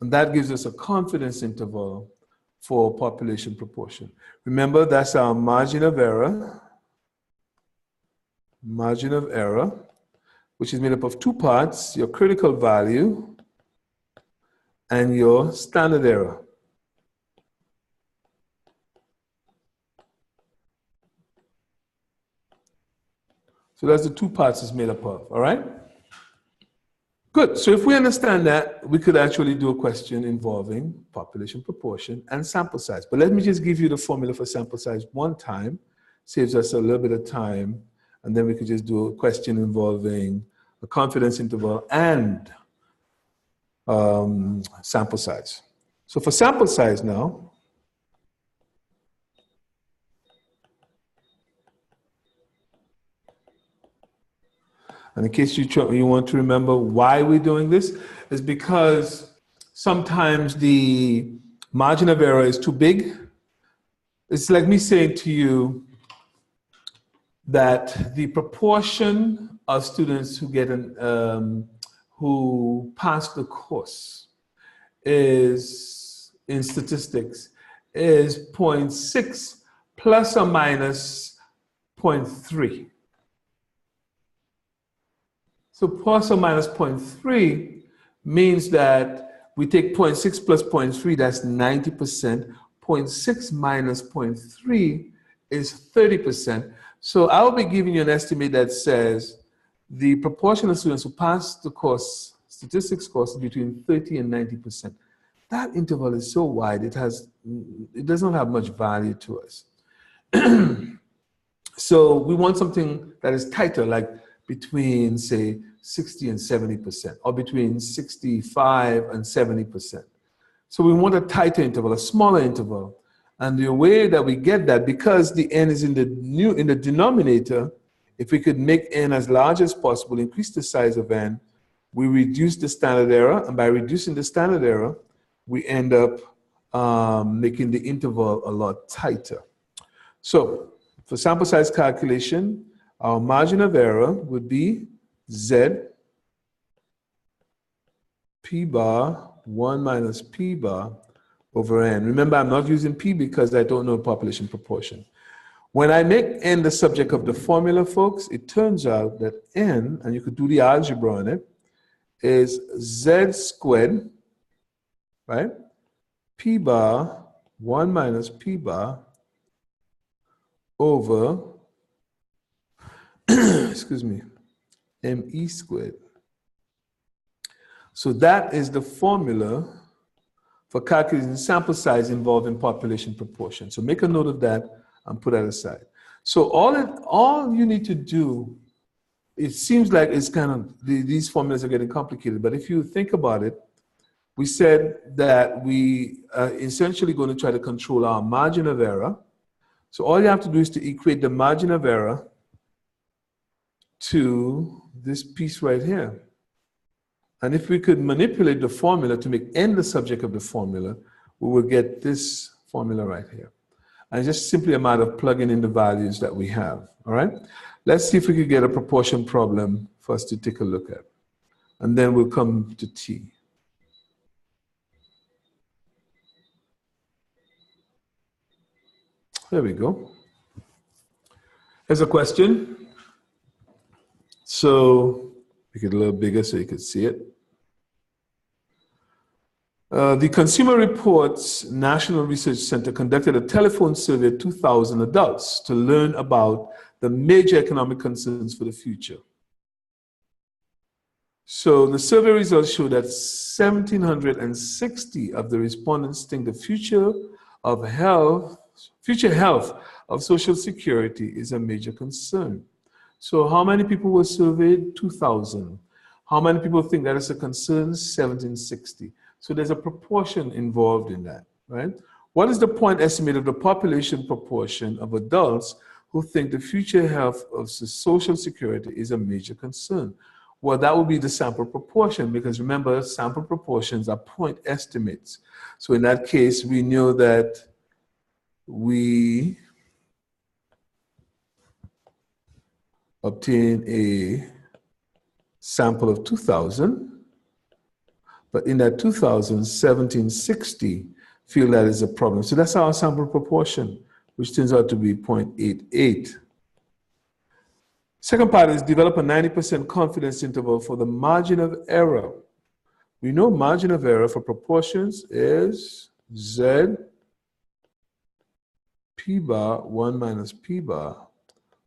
And that gives us a confidence interval for population proportion. Remember, that's our margin of error, which is made up of two parts, your critical value and your standard error. So that's the two parts it's made up of, all right? Good, so if we understand that, we could actually do a question involving population proportion and sample size. But let me just give you the formula for sample size one time, saves us a little bit of time, and then we could just do a question involving a confidence interval and sample size. So for sample size now, and in case you want to remember why we're doing this, is because sometimes the margin of error is too big. It's like me saying to you that the proportion of students who get who pass the course is in statistics is 0.6 plus or minus 0.3. So plus or minus 0.3 means that we take 0.6 plus 0.3, that's 90%. 0.6 minus 0.3 is 30%. So I'll be giving you an estimate that says the proportion of students who pass the course, statistics course, is between 30 and 90%. That interval is so wide, it doesn't have much value to us. So we want something that is tighter, like between, say, 60 and 70%, or between 65 and 70%. So we want a tighter interval, a smaller interval. And the way that we get that, because the n is in the denominator, if we could make n as large as possible, increase the size of n, we reduce the standard error, and by reducing the standard error, we end up making the interval a lot tighter. So for sample size calculation, our margin of error would be Z P bar 1 minus P bar over N. Remember, I'm not using P because I don't know population proportion. When I make N the subject of the formula, folks, it turns out that N, and you could do the algebra on it, is Z squared, right? P bar 1 minus P bar over, excuse me, ME squared. So that is the formula for calculating sample size involving population proportion. So make a note of that and put that aside. So all you need to do, it seems like it's kind of, these formulas are getting complicated, but if you think about it, we said that we are essentially going to try to control our margin of error. So all you have to do is to equate the margin of error to this piece right here. And if we could manipulate the formula to make n the subject of the formula, we will get this formula right here. And it's just simply a matter of plugging in the values that we have, all right? Let's see if we could get a proportion problem for us to take a look at. And then we'll come to T. There we go. Here's a question. So make it a little bigger so you can see it. The Consumer Reports National Research Center conducted a telephone survey of 2,000 adults to learn about the major economic concerns for the future. So the survey results show that 1,760 of the respondents think the future health of Social Security is a major concern. So how many people were surveyed? 2,000. How many people think that is a concern? 1,760. So there's a proportion involved in that, right? What is the point estimate of the population proportion of adults who think the future health of Social Security is a major concern? Well, that would be the sample proportion, because remember, sample proportions are point estimates. So in that case, we know that we obtain a sample of 2,000. But in that 2,000, 1,760 feel that is a problem. So that's our sample proportion, which turns out to be 0.88. Second part is develop a 90% confidence interval for the margin of error. We know margin of error for proportions is Z P bar 1 minus P bar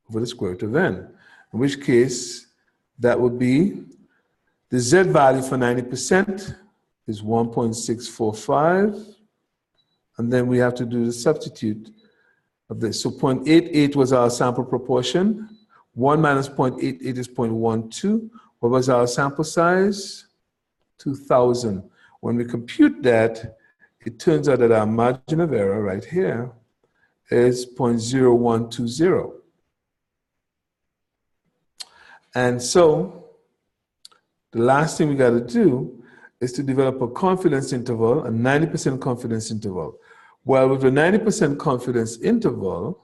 over the square root of n, in which case that would be the Z value for 90% is 1.645, and then we have to do the substitute of this. So 0.88 was our sample proportion. 1 minus 0.88 is 0.12. What was our sample size? 2,000. When we compute that, it turns out that our margin of error right here is 0.0120. And so the last thing we got to do is to develop a confidence interval, a 90% confidence interval. Well, with a 90% confidence interval,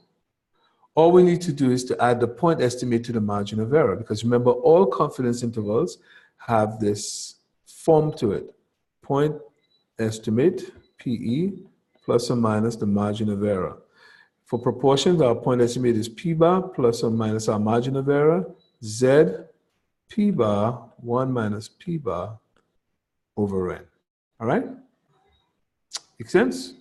all we need to do is to add the point estimate to the margin of error, because remember, all confidence intervals have this form to it. Point estimate, PE, plus or minus the margin of error. For proportions, our point estimate is P bar plus or minus our margin of error, Z P bar 1 minus P bar over N. All right? Make sense?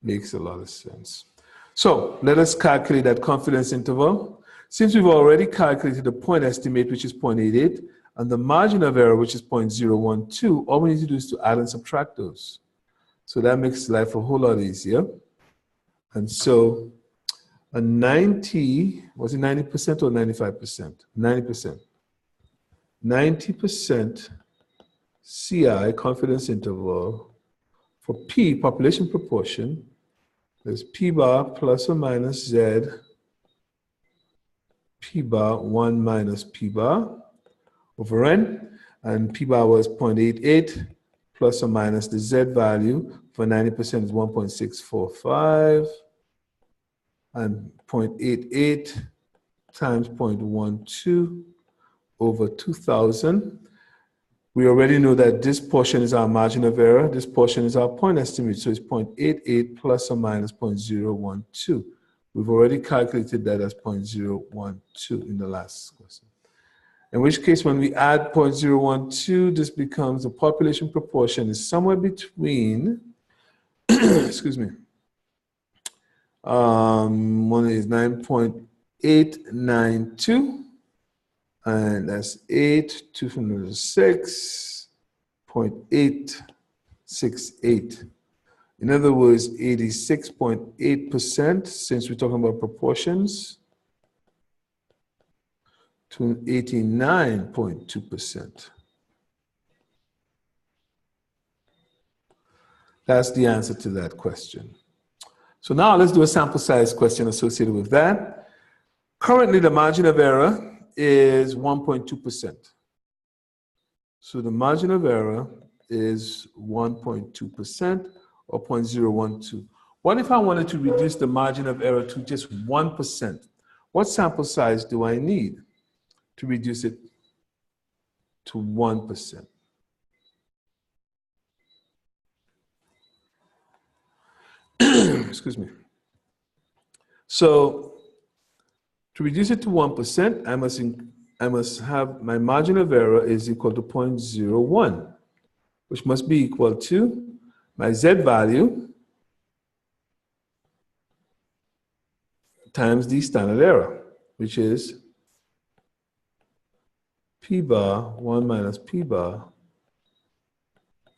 Makes a lot of sense. So let us calculate that confidence interval. Since we've already calculated the point estimate, which is 0.88, and the margin of error, which is 0.012, all we need to do is to add and subtract those. So that makes life a whole lot easier. And so a 90, was it 90% or 95%? 90%. 90% CI, confidence interval, for P, population proportion, There's P bar plus or minus Z, P bar 1 minus P bar over N, and P bar was 0.88 plus or minus the Z value for 90% is 1.645, and 0.88 times 0.12 over 2,000. We already know that this portion is our margin of error. This portion is our point estimate. So it's 0.88 plus or minus 0.012. We've already calculated that as 0.012 in the last question. In which case, when we add 0.012, this becomes the population proportion is somewhere between, excuse me, one is 9.892. And that's 8, 2 from 6.868. In other words, 86.8%, since we're talking about proportions, to 89.2%. That's the answer to that question. So now let's do a sample size question associated with that. Currently, the margin of error is 1.2%. So the margin of error is 1.2% or 0.012. What if I wanted to reduce the margin of error to just 1%? What sample size do I need to reduce it to 1%? Excuse me. So to reduce it to 1%, I must have my margin of error is equal to 0.01, which must be equal to my Z value times the standard error, which is P bar 1 minus P bar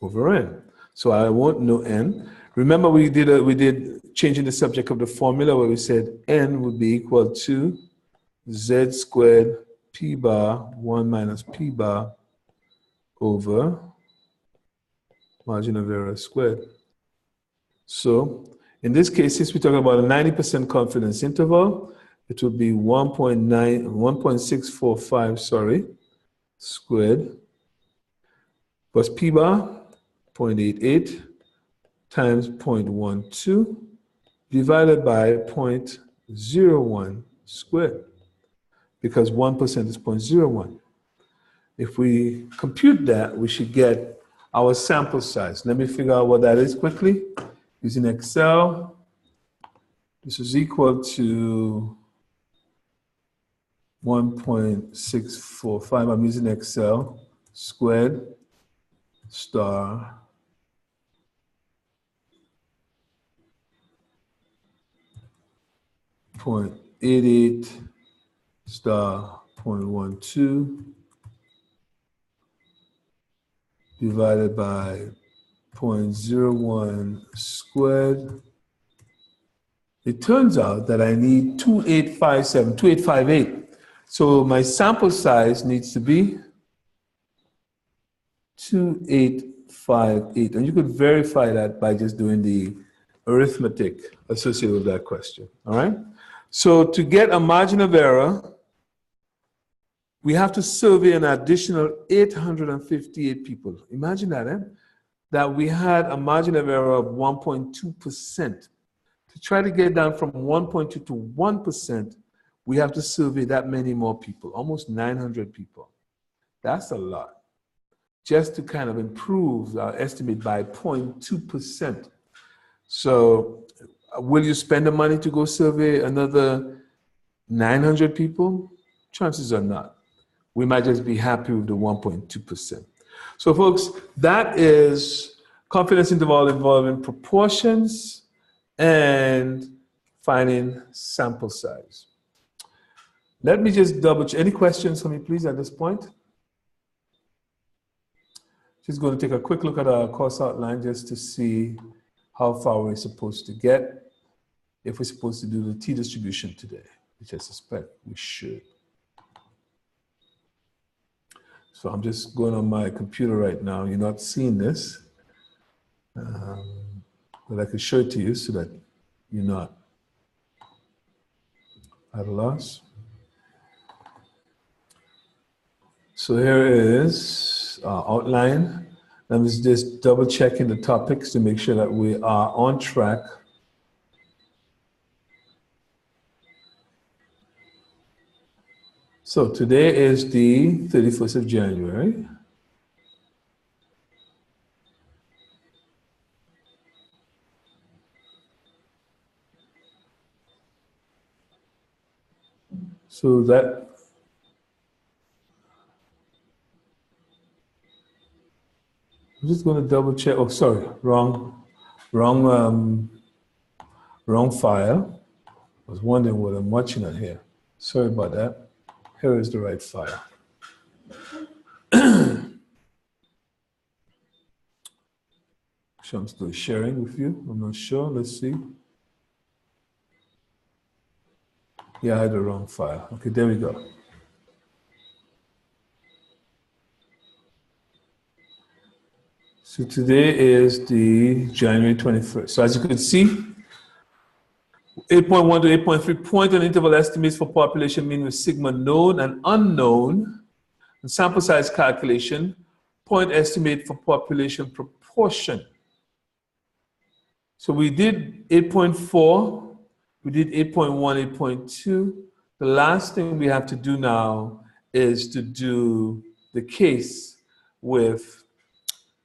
over N. So I won't know N. Remember we did changing the subject of the formula where we said N would be equal to Z squared P bar 1 minus P bar over margin of error squared. So in this case, since we're talking about a 90% confidence interval, it would be 1.645, squared plus P bar 0.88 times 0.12 divided by 0.01 squared, because 1% is 0.01. If we compute that, we should get our sample size. Let me figure out what that is quickly. Using Excel, this is equal to 1.645. I'm using Excel, squared, star, 0.88 star 0.12 divided by 0.01 squared. It turns out that I need 2858. So my sample size needs to be 2858. And you could verify that by just doing the arithmetic associated with that question. All right? So to get a margin of error, we have to survey an additional 858 people. Imagine that, that we had a margin of error of 1.2%. To try to get down from 1.2 to 1%, we have to survey that many more people, almost 900 people. That's a lot, just to kind of improve our estimate by 0.2%. So will you spend the money to go survey another 900 people? Chances are not. We might just be happy with the 1.2%. So folks, that is confidence interval involving proportions and finding sample size. Let me just double check. Any questions for me, please, at this point? Just going to take a quick look at our course outline just to see how far we're supposed to get, if we're supposed to do the t-distribution today, which I suspect we should. So I'm just going on my computer right now. You're not seeing this, but I can show it to you so that You're not. At a loss? So here is our outline. Let me just double checking the topics to make sure that we are on track. So today is the 31st of January. So that I'm just going to double check. Oh, sorry, wrong file. I was wondering what I'm watching on here. Sorry about that. Here is the right file. So I'm still sharing with you. I'm not sure. Let's see. Yeah, I had the wrong file. Okay, there we go. So today is the January 21st. So as you can see, 8.1 to 8.3 point on interval estimates for population mean with sigma known and unknown, and sample size calculation, point estimate for population proportion. So we did 8.4, we did 8.1, 8.2. The last thing we have to do now is to do the case with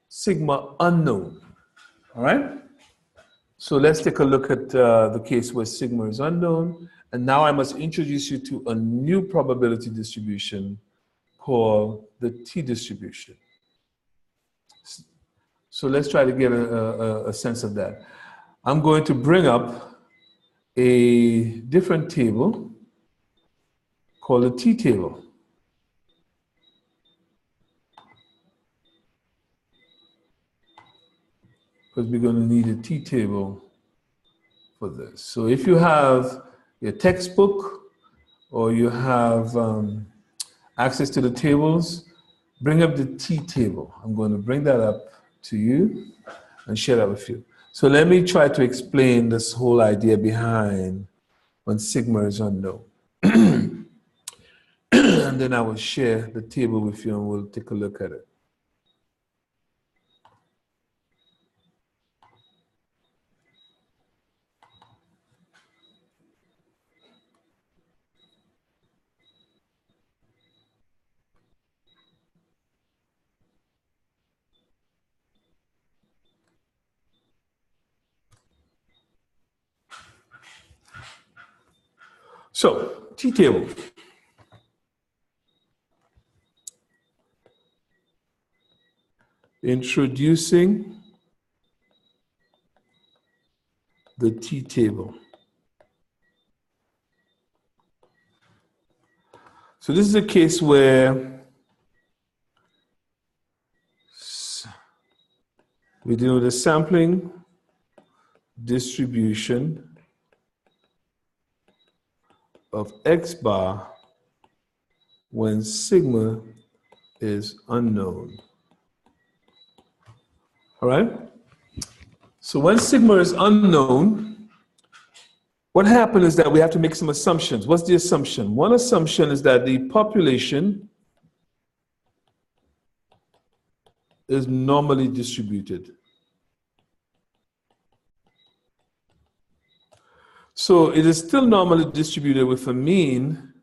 sigma unknown, all right? So let's take a look at the case where sigma is unknown. And now I must introduce you to a new probability distribution called the t-distribution. So let's try to get a sense of that. I'm going to bring up a different table called the t-table. Because we're going to need a t-table for this. So if you have your textbook or you have access to the tables, bring up the t-table. I'm going to bring that up to you and share that with you. So let me try to explain this whole idea behind when sigma is unknown. And then I will share the table with you and we'll take a look at it. So, t-table. Introducing the t-table. So this is a case where we deal with the sampling distribution of x bar when sigma is unknown. All right? So when sigma is unknown, what happened is that we have to make some assumptions. What's the assumption? One assumption is that the population is normally distributed. So it is still normally distributed with a mean,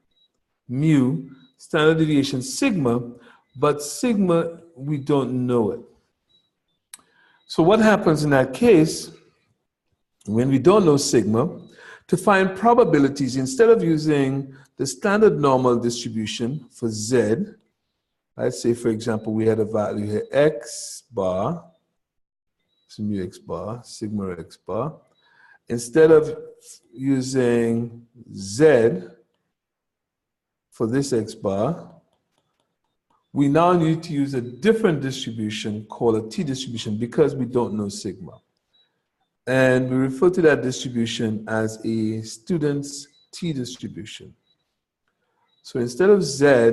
mu, standard deviation, sigma, but sigma, we don't know it. So what happens in that case, when we don't know sigma, to find probabilities, instead of using the standard normal distribution for z, let's say, for example, we had a value here, x bar, so mu x bar, sigma x bar. Instead of using z for this x bar, we now need to use a different distribution called a t-distribution because we don't know sigma. And we refer to that distribution as a student's t-distribution. So instead of z,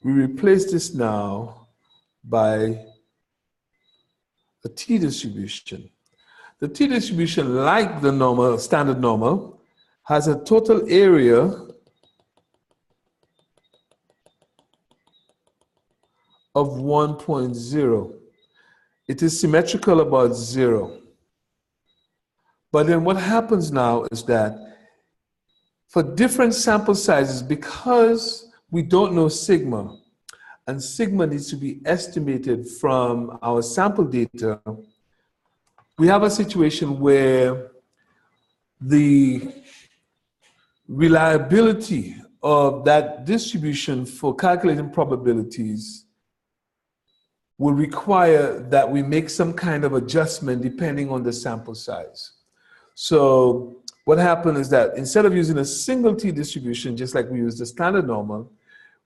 we replace this now by a t-distribution. The t-distribution, like the normal, standard normal, has a total area of 1.0. It is symmetrical about 0. But then what happens now is that for different sample sizes, because we don't know sigma, and sigma needs to be estimated from our sample data, we have a situation where the reliability of that distribution for calculating probabilities will require that we make some kind of adjustment depending on the sample size. So what happened is that instead of using a single t-distribution, just like we use the standard normal,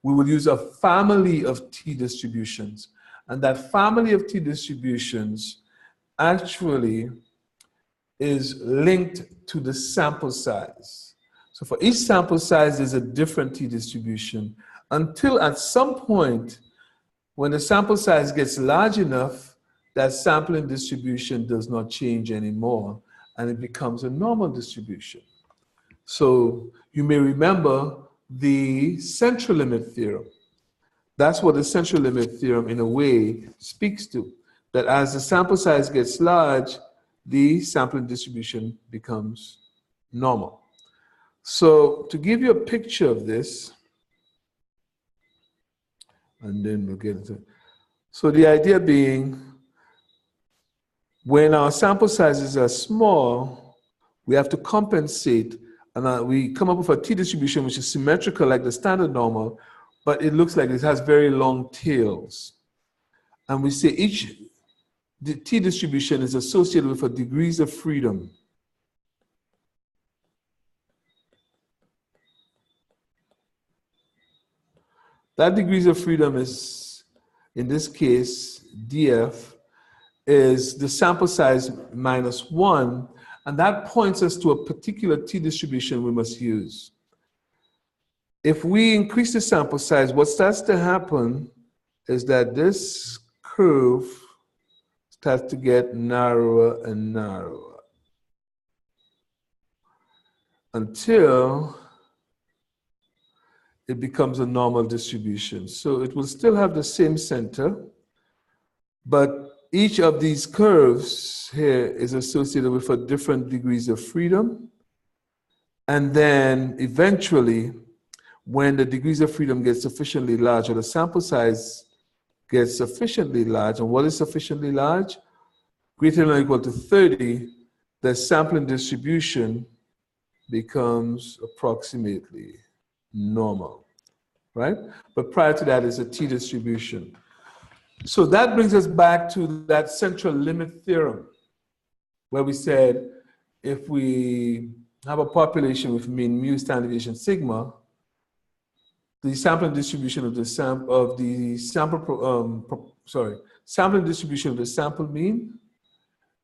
we will use a family of t-distributions. And that family of t-distributions actually is linked to the sample size. So for each sample size, there's a different t-distribution until at some point, when the sample size gets large enough, that sampling distribution does not change anymore, and it becomes a normal distribution. So you may remember the central limit theorem. That's what the central limit theorem, in a way, speaks to, that as the sample size gets large, the sampling distribution becomes normal. So to give you a picture of this, and then we'll get into it. So the idea being, when our sample sizes are small, we have to compensate, and we come up with a t-distribution which is symmetrical like the standard normal, but it looks like it has very long tails. And we say each t-distribution is associated with a degrees of freedom. That degrees of freedom is, in this case, df, is the sample size minus 1, and that points us to a particular t-distribution we must use. If we increase the sample size, what starts to happen is that this curve starts to get narrower and narrower until it becomes a normal distribution. So it will still have the same center, but each of these curves here is associated with a different degrees of freedom. And then eventually, when the degrees of freedom get sufficiently large, or the sample size gets sufficiently large, and what is sufficiently large? Greater than or equal to 30, the sampling distribution becomes approximately normal, right? But prior to that is a t-distribution. So that brings us back to that central limit theorem, where we said if we have a population with mean mu, standard deviation, sigma, the sampling distribution of the sampling distribution of the sample mean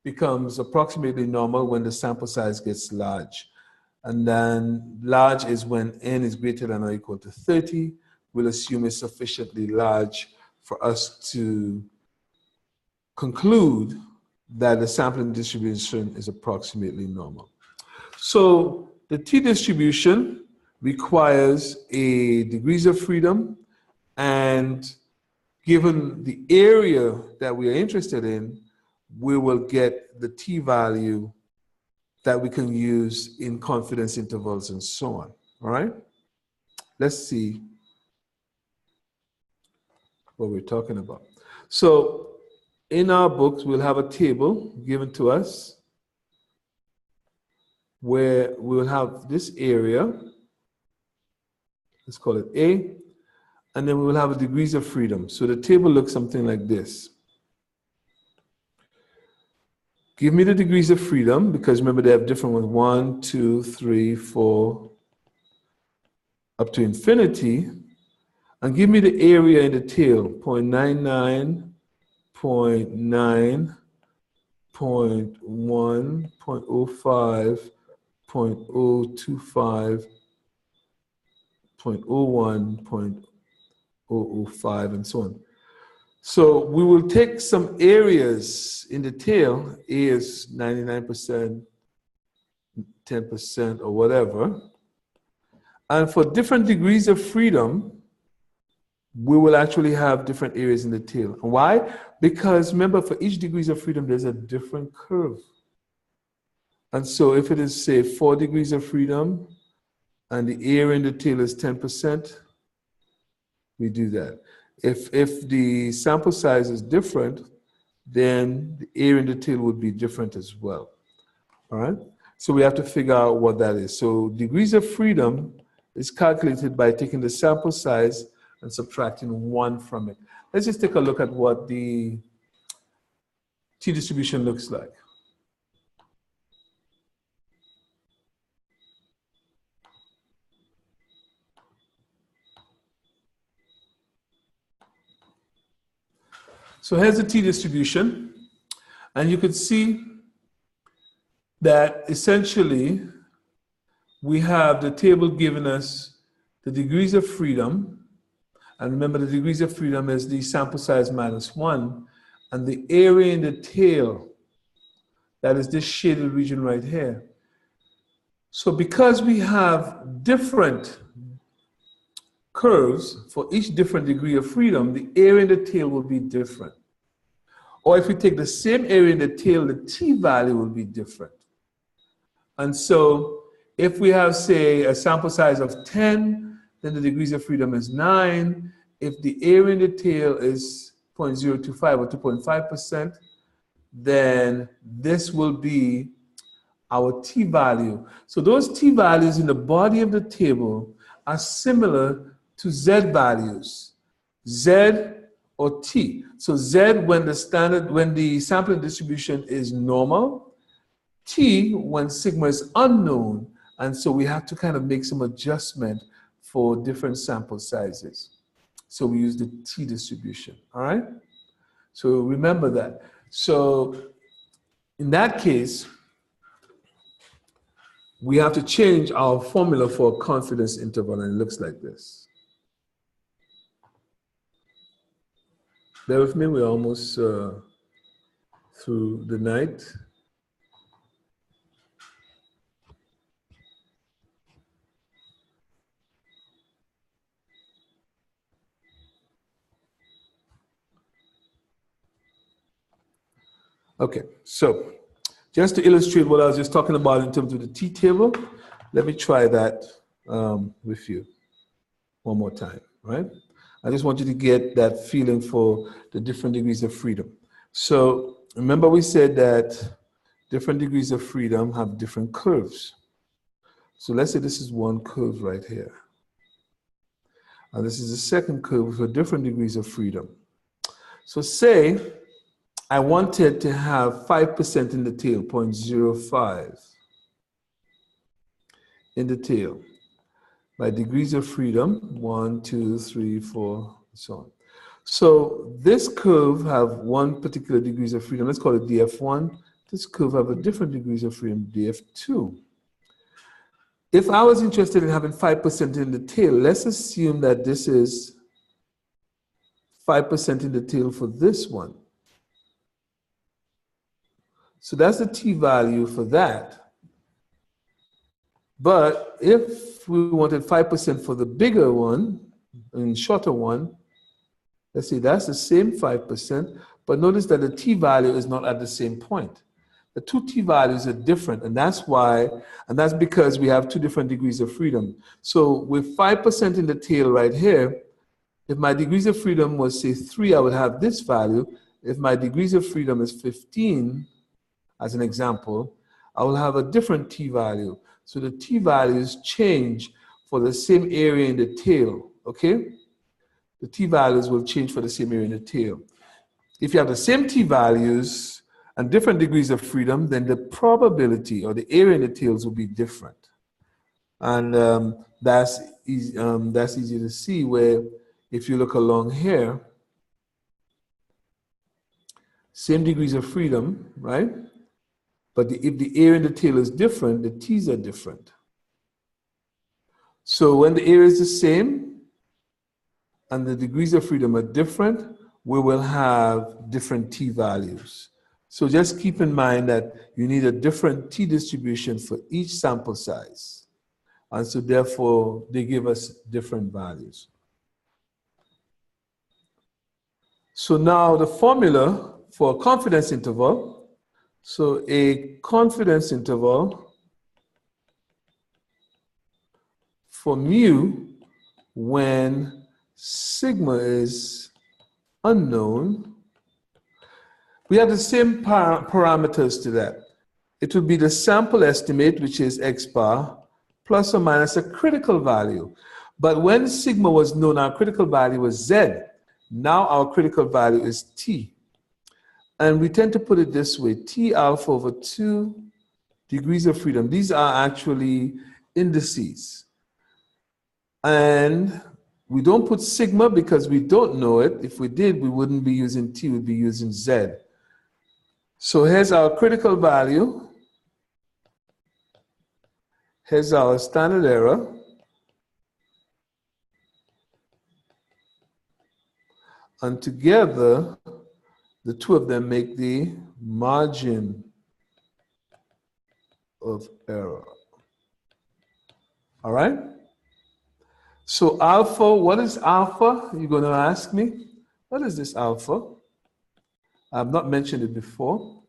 becomes approximately normal when the sample size gets large. And then large is when n is greater than or equal to 30. We'll assume it's sufficiently large for us to conclude that the sampling distribution is approximately normal. So the t-distribution requires a degrees of freedom, and given the area that we are interested in, we will get the t-value that we can use in confidence intervals and so on, all right? Let's see what we're talking about. So in our books, we'll have a table given to us where we'll have this area, let's call it A, and then we will have a degrees of freedom. So the table looks something like this. Give me the degrees of freedom, because remember they have different ones, 1, 2, 3, 4, up to infinity. And give me the area in the tail, 0.99, 0.9, 0.1, 0.05, 0.025, 0.01, 0.005, and so on. So we will take some areas in the tail, A is 99%, 10% or whatever. And for different degrees of freedom, we will actually have different areas in the tail. Why? Because remember, for each degrees of freedom, there's a different curve. And so if it is, say, 4 degrees of freedom, and the area in the tail is 10%, we do that. If the sample size is different, then the area in the tail would be different as well. All right? So we have to figure out what that is. So degrees of freedom is calculated by taking the sample size and subtracting 1 from it. Let's just take a look at what the t-distribution looks like. So here's the t-distribution, and you could see that essentially we have the table giving us the degrees of freedom, and remember the degrees of freedom is the sample size minus 1, and the area in the tail, that is this shaded region right here. So because we have different curves for each different degree of freedom, the area in the tail will be different. Or if we take the same area in the tail, the t-value will be different. And so if we have, say, a sample size of 10, then the degrees of freedom is 9. If the area in the tail is 0.025 or 2.5%, then this will be our t-value. So those t-values in the body of the table are similar to z values, z or t. So z when the sampling distribution is normal, t when sigma is unknown, and so we have to kind of make some adjustment for different sample sizes. So we use the t distribution, all right? So remember that. So in that case, we have to change our formula for a confidence interval, and it looks like this. Bear with me, we're almost through the night. Okay, so just to illustrate what I was just talking about in terms of the t-table, let me try that with you one more time, right? I just want you to get that feeling for the different degrees of freedom. So remember we said that different degrees of freedom have different curves. So let's say this is one curve right here. And this is the second curve for different degrees of freedom. So say I wanted to have 5% in the tail, 0.05 in the tail. By degrees of freedom, 1, 2, 3, 4, and so on. So this curve have one particular degrees of freedom. Let's call it df1. This curve have a different degrees of freedom, df2. If I was interested in having 5% in the tail, let's assume that this is 5% in the tail for this one. So that's the t-value for that. But if we wanted 5% for the bigger one and shorter one, let's see, that's the same 5%, but notice that the t-value is not at the same point. The two t-values are different, and that's why, and that's because we have two different degrees of freedom. So with 5% in the tail right here, if my degrees of freedom was, say, 3, I would have this value. If my degrees of freedom is 15, as an example, I will have a different t-value. So the t-values change for the same area in the tail, okay? The t-values will change for the same area in the tail. If you have the same t-values and different degrees of freedom, then the probability or the area in the tails will be different. And that's easy to see where if you look along here, same degrees of freedom, right? But if the area in the tail is different, the t's are different. So when the area is the same and the degrees of freedom are different, we will have different t values. So just keep in mind that you need a different t distribution for each sample size. And so therefore, they give us different values. So now the formula for a confidence interval. So a confidence interval for mu when sigma is unknown, we have the same parameters to that. It would be the sample estimate, which is x bar, plus or minus a critical value. But when sigma was known, our critical value was z. Now our critical value is t. And we tend to put it this way, t alpha over 2 degrees of freedom. These are actually indices. And we don't put sigma because we don't know it. If we did, we wouldn't be using t, we'd be using z. So here's our critical value. Here's our standard error. And together, the two of them make the margin of error. All right? So alpha, what is alpha? You're going to ask me. What is this alpha? I've not mentioned it before.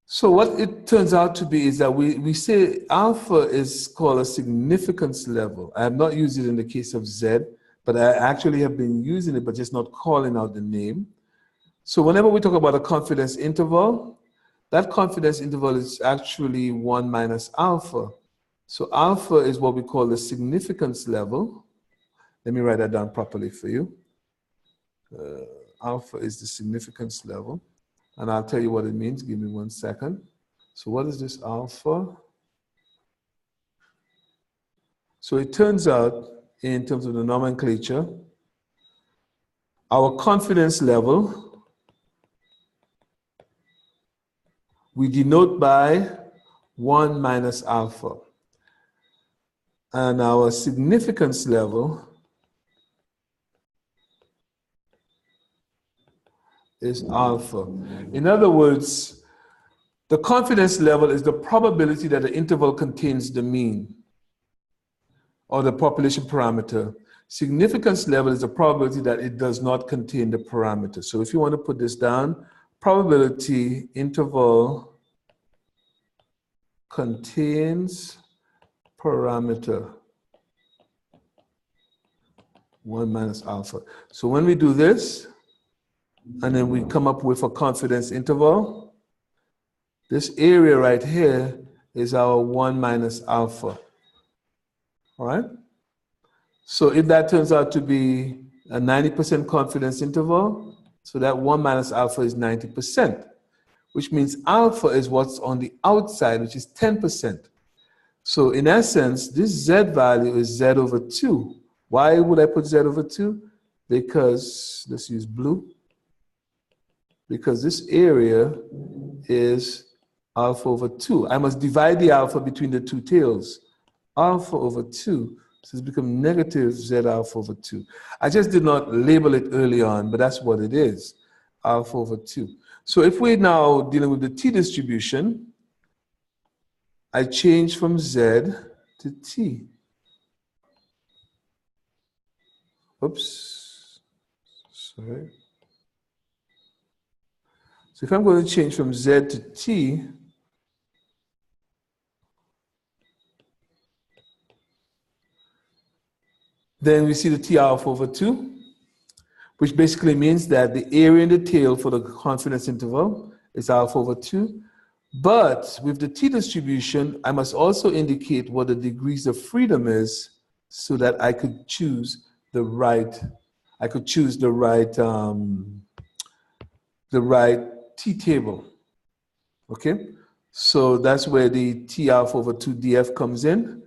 So what it turns out to be is that we say alpha is called a significance level. I have not used it in the case of Z, but I actually have been using it, but just not calling out the name. So whenever we talk about a confidence interval, that confidence interval is actually 1 minus alpha. So alpha is what we call the significance level. Let me write that down properly for you. Alpha is the significance level. And I'll tell you what it means. Give me 1 second. So what is this alpha? So it turns out, in terms of the nomenclature, our confidence level, we denote by 1 minus alpha. And our significance level is alpha. In other words, the confidence level is the probability that the interval contains the mean or the population parameter. Significance level is the probability that it does not contain the parameter. So if you want to put this down, probability interval contains parameter 1 minus alpha. So when we do this, and then we come up with a confidence interval, this area right here is our 1 minus alpha. All right? So if that turns out to be a 90% confidence interval, so that 1 minus alpha is 90%, which means alpha is what's on the outside, which is 10%. So in essence, this z value is z over 2. Why would I put z over 2? Because, let's use blue, because this area is alpha over 2. I must divide the alpha between the two tails. Alpha over 2, so it's become negative z alpha over 2. I just did not label it early on, but that's what it is, alpha over 2. So if we're now dealing with the t distribution, I change from z to t. Oops, sorry. So if I'm going to change from z to t, then we see the t alpha over 2, which basically means that the area in the tail for the confidence interval is alpha over 2. But with the t distribution, I must also indicate what the degrees of freedom is so that I could choose the right, the right t-table, okay? So that's where the t alpha over 2 df comes in,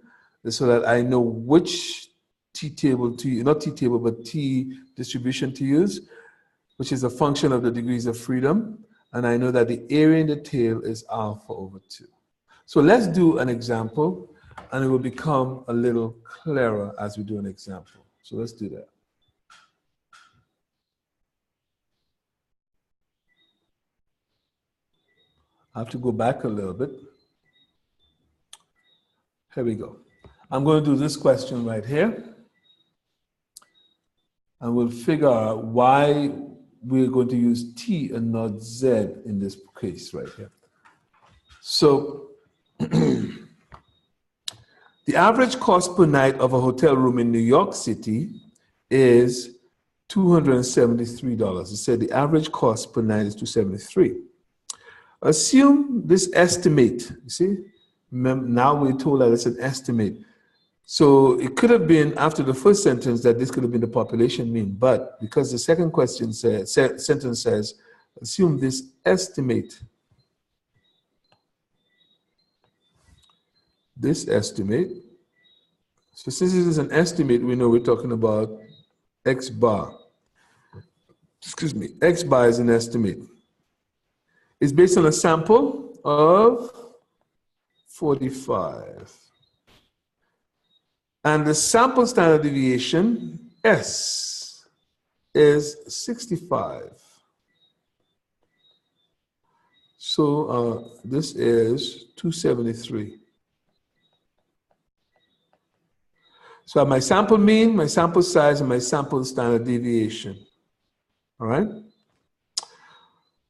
so that I know which t-table to use, not t-table, but t distribution to use, which is a function of the degrees of freedom, and I know that the area in the tail is alpha over 2. So let's do an example, and it will become a little clearer as we do an example. So let's do that. I have to go back a little bit. Here we go. I'm going to do this question right here. And we'll figure out why we're going to use T and not Z in this case right here. So the average cost per night of a hotel room in New York City is $273. It said the average cost per night is $273. Assume this estimate, you see, now we're told that it's an estimate. So it could have been after the first sentence that this could have been the population mean, but because the second question sentence says, assume this estimate. This estimate. So since this is an estimate, we know we're talking about X bar. Excuse me, X bar is an estimate. It's based on a sample of 45. And the sample standard deviation, S, is 65. So this is 273. So I have my sample mean, my sample size, and my sample standard deviation. All right?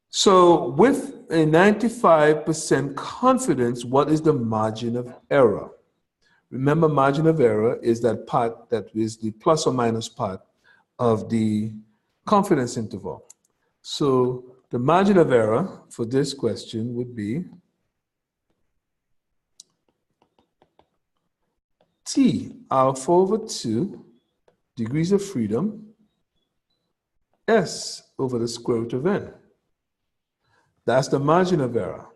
So with a 95% confidence, what is the margin of error? Remember, margin of error is that part that is the plus or minus part of the confidence interval. So the margin of error for this question would be T alpha over 2 degrees of freedom S over the square root of n. That's the margin of error.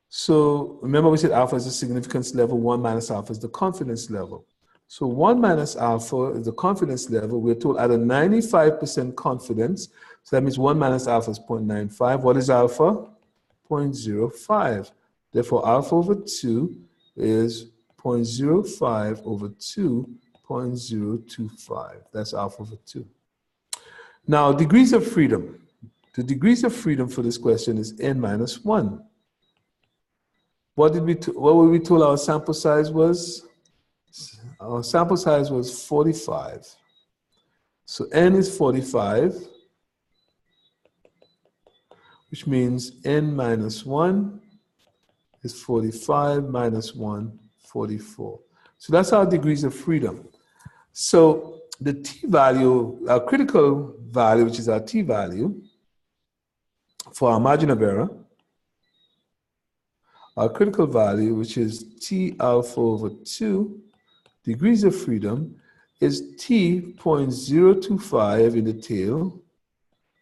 So remember we said alpha is the significance level, 1 minus alpha is the confidence level. So 1 minus alpha is the confidence level. We're told at a 95% confidence. So that means 1 minus alpha is 0.95. What is alpha? 0.05. Therefore, alpha over 2 is 0.05 over 2, 0.025. That's alpha over 2. Now, degrees of freedom. The degrees of freedom for this question is n minus 1. What were we told our sample size was? Our sample size was 45. So n is 45, which means n minus 1 is 45 minus 1, 44. So that's our degrees of freedom. So the t-value, our critical value, which is our t-value, for our margin of error, our critical value, which is T alpha over 2 degrees of freedom, is T 0.025 in the tail,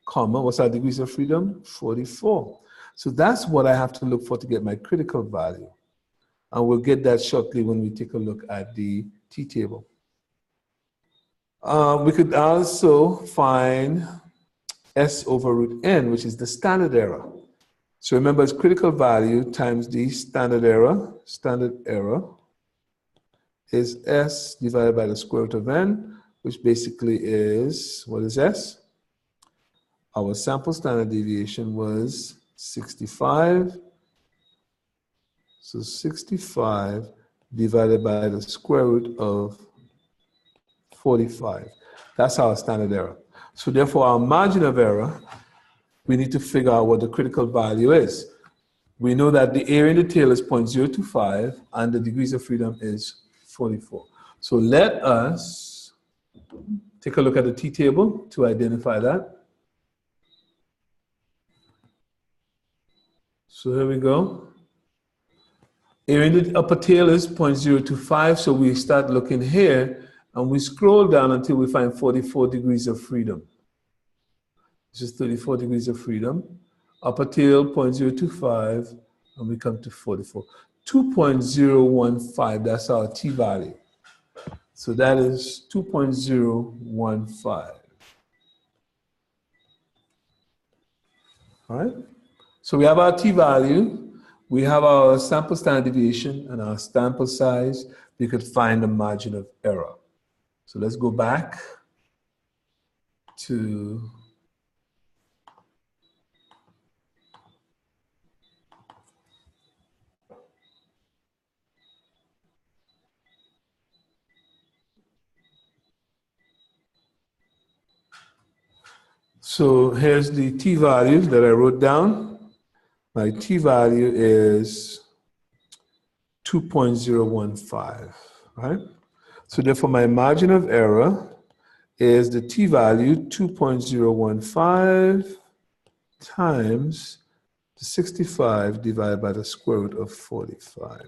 comma, what's our degrees of freedom? 44. So that's what I have to look for to get my critical value. And we'll get that shortly when we take a look at the t-table. We could also find S over root n, which is the standard error. So remember, it's critical value times the standard error. Standard error is S divided by the square root of n, which basically is, what is S? Our sample standard deviation was 65. So 65 divided by the square root of 45. That's our standard error. So therefore, our margin of error, we need to figure out what the critical value is. We know that the area in the tail is 0.025 and the degrees of freedom is 44. So let us take a look at the t-table to identify that. So here we go. Area in the upper tail is 0.025, so we start looking here and we scroll down until we find 44 degrees of freedom. This is 34 degrees of freedom. Upper tail 0.025, and we come to 44. 2.015, that's our t-value. So that is 2.015. All right? So we have our t-value, we have our sample standard deviation and our sample size. We could find the margin of error. So let's go back to So here's the t-value that I wrote down. My t-value is 2.015, right? So therefore my margin of error is the t-value 2.015 times the 65 divided by the square root of 45.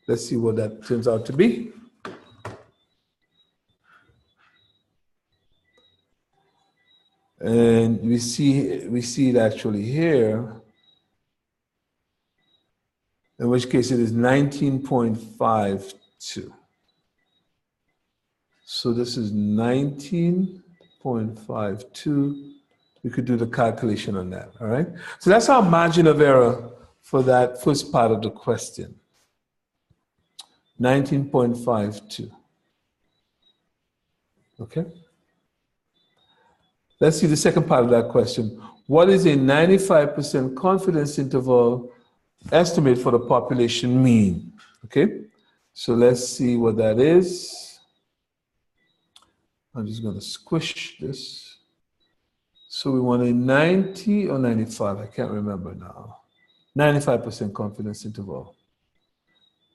Let's see what that turns out to be. And we see it actually here, in which case it is 19.52. So this is 19.52. We could do the calculation on that, all right? So that's our margin of error for that first part of the question. 19.52. Okay? Let's see the second part of that question. What is a 95% confidence interval estimate for the population mean? Okay? So let's see what that is. I'm just going to squish this. So we want a 90 or 95, I can't remember now. 95% confidence interval.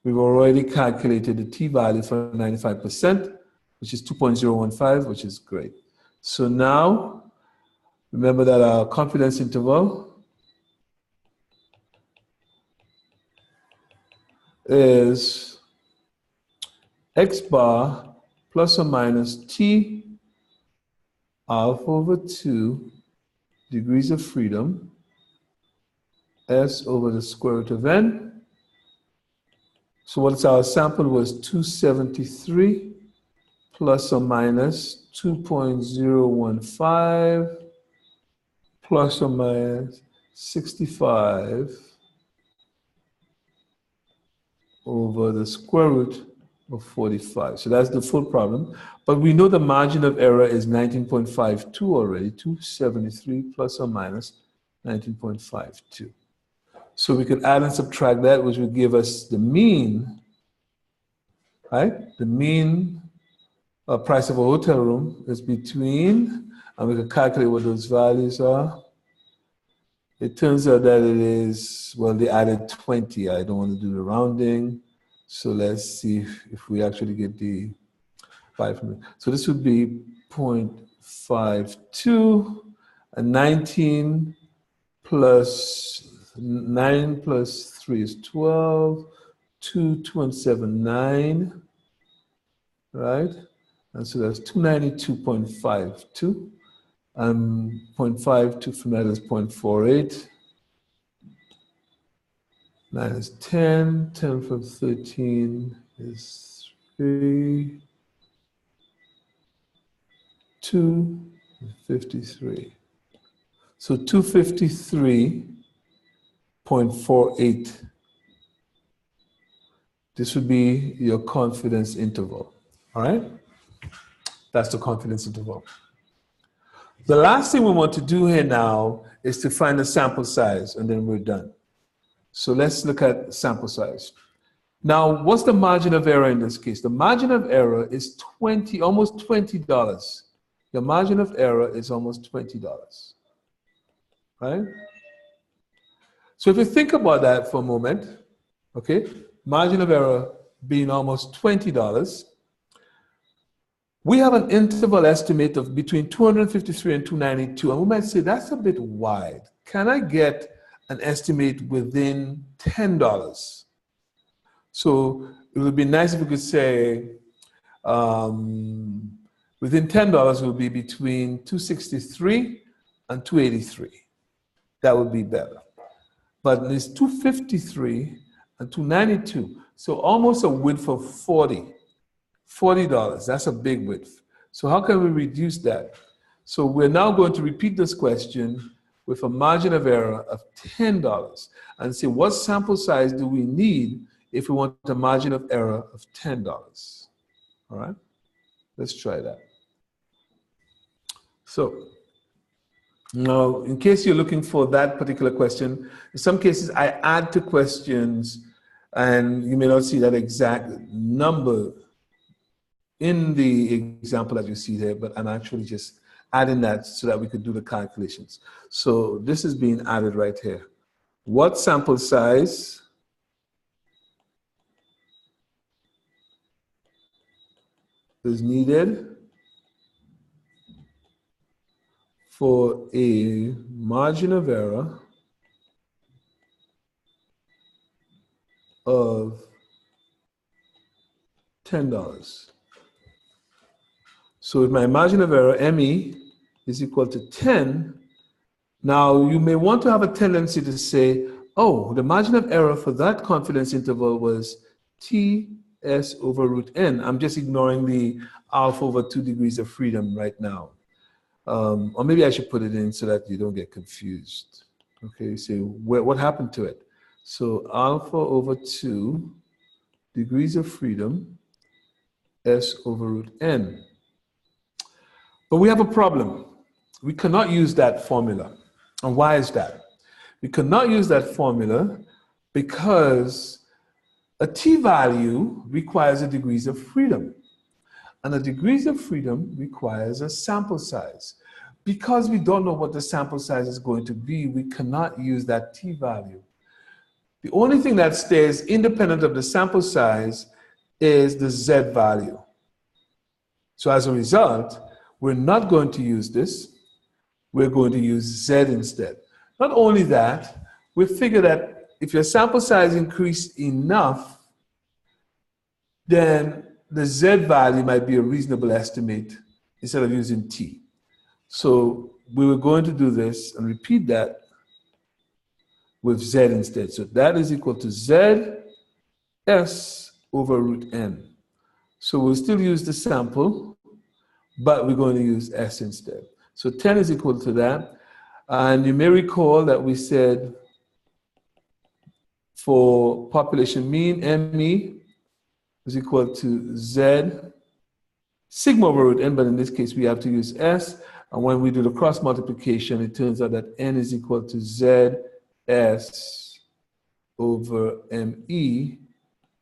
We've already calculated the t-value for 95%, which is 2.015, which is great. So now, remember that our confidence interval is x bar plus or minus t alpha over 2 degrees of freedom s over the square root of n. So what's our sample was 273 plus or minus 2.015 plus or minus 65 over the square root of 45. So that's the full problem. But we know the margin of error is 19.52 already, 273 plus or minus 19.52. So we could add and subtract that, which would give us the mean, right? The mean price of a hotel room is between, and we can calculate what those values are. It turns out that it is, well, they added 20. I don't want to do the rounding. So let's see if we actually get the 500. So this would be 0.52, and 19 plus 9 plus 3 is 12, 2 and 7, 9, right? And so that's 292.52. 0.52 from that is 0.48. 9 is 10. 10 from 13 is 3. 253. So 253.48. This would be your confidence interval. All right? That's the confidence interval. The last thing we want to do here now is to find the sample size, and then we're done. So let's look at sample size. Now, what's the margin of error in this case? The margin of error is almost $20. Your margin of error is almost $20, right? So if you think about that for a moment, okay, margin of error being almost $20, we have an interval estimate of between 253 and 292, and we might say that's a bit wide. Can I get an estimate within $10? So it would be nice if we could say within $10 will be between 263 and 283. That would be better. But it's 253 and 292, so almost a width of $40. That's a big width. So how can we reduce that? So we're now going to repeat this question with a margin of error of $10 and say what sample size do we need if we want a margin of error of $10? All right, let's try that. So now, in case you're looking for that particular question, in some cases I add to questions and you may not see that exact number in the example that you see there, but I'm actually just adding that so that we could do the calculations. So this is being added right here. What sample size is needed for a margin of error of $10? So if my margin of error, ME, is equal to 10, now you may want to have a tendency to say, oh, the margin of error for that confidence interval was TS over root N. I'm just ignoring the alpha over 2 degrees of freedom right now. Or maybe I should put it in so that you don't get confused. Okay, so what happened to it? So alpha over 2 degrees of freedom, S over root N. But we have a problem. We cannot use that formula. And why is that? We cannot use that formula because a t-value requires a degrees of freedom. And a degrees of freedom requires a sample size. Because we don't know what the sample size is going to be, we cannot use that t-value. The only thing that stays independent of the sample size is the z value. So as a result, we're not going to use this. We're going to use z instead. Not only that, we figure that if your sample size increased enough, then the z value might be a reasonable estimate instead of using t. So we were going to do this and repeat that with z instead. So that is equal to z s over root n. So we'll still use the sample, but we're going to use s instead. So 10 is equal to that. And you may recall that we said for population mean, ME is equal to Z sigma over root n, but in this case we have to use S. And when we do the cross multiplication, it turns out that N is equal to ZS over ME,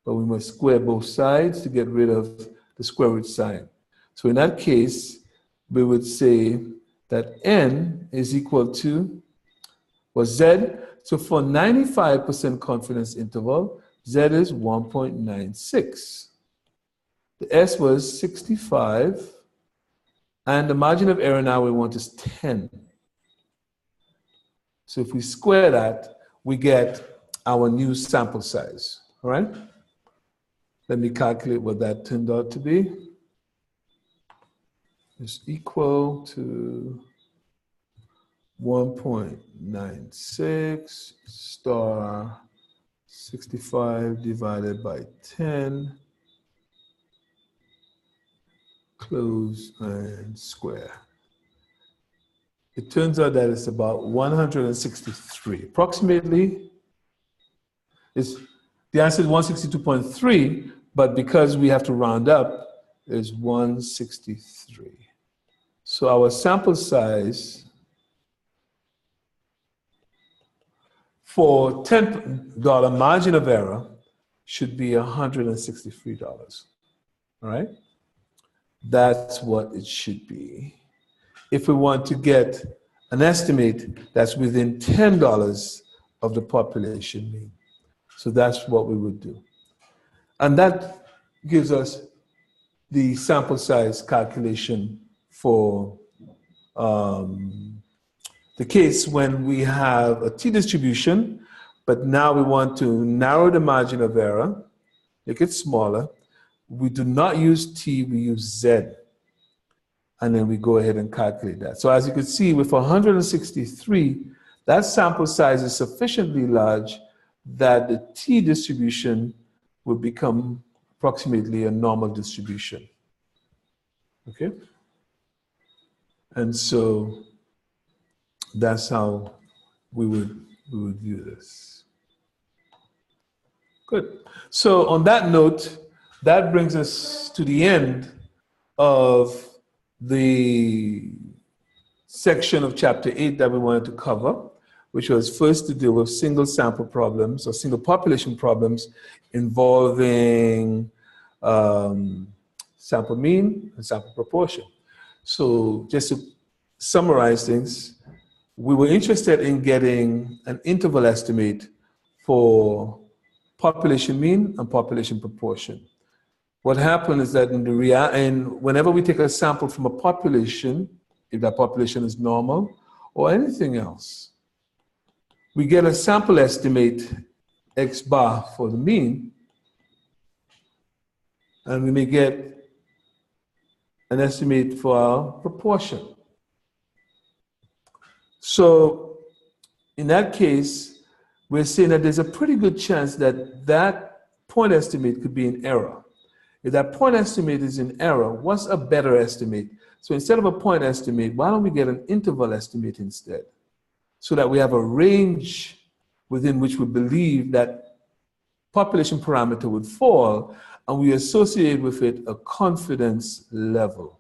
but we must square both sides to get rid of the square root sign. So in that case, we would say that N is equal to, was Z. So for 95% confidence interval, Z is 1.96. The S was 65. And the margin of error now we want is 10. So if we square that, we get our new sample size. All right? Let me calculate what that turned out to be. Is equal to 1.96 star 65 divided by 10, close and square. It turns out that it's about 163. Approximately, the answer is 162.3, but because we have to round up, it's 163. So our sample size for $10 margin of error should be $163. All right? That's what it should be. If we want to get an estimate that's within $10 of the population mean. So that's what we would do. And that gives us the sample size calculation for the case when we have a t-distribution, but now we want to narrow the margin of error, make it smaller. We do not use t, we use z. And then we go ahead and calculate that. So as you can see, with 163, that sample size is sufficiently large that the t-distribution will become approximately a normal distribution. Okay? And so that's how we would view this. Good. So on that note, that brings us to the end of the section of chapter 8 that we wanted to cover, which was first to deal with single sample problems or single population problems involving sample mean and sample proportion. So just to summarize things, we were interested in getting an interval estimate for population mean and population proportion. What happened is that whenever we take a sample from a population, if that population is normal or anything else, we get a sample estimate X bar for the mean, and we may get an estimate for our proportion. So in that case, we're saying that there's a pretty good chance that that point estimate could be in error. If that point estimate is in error, what's a better estimate? So instead of a point estimate, why don't we get an interval estimate instead? So that we have a range within which we believe that population parameter would fall, and we associate with it a confidence level,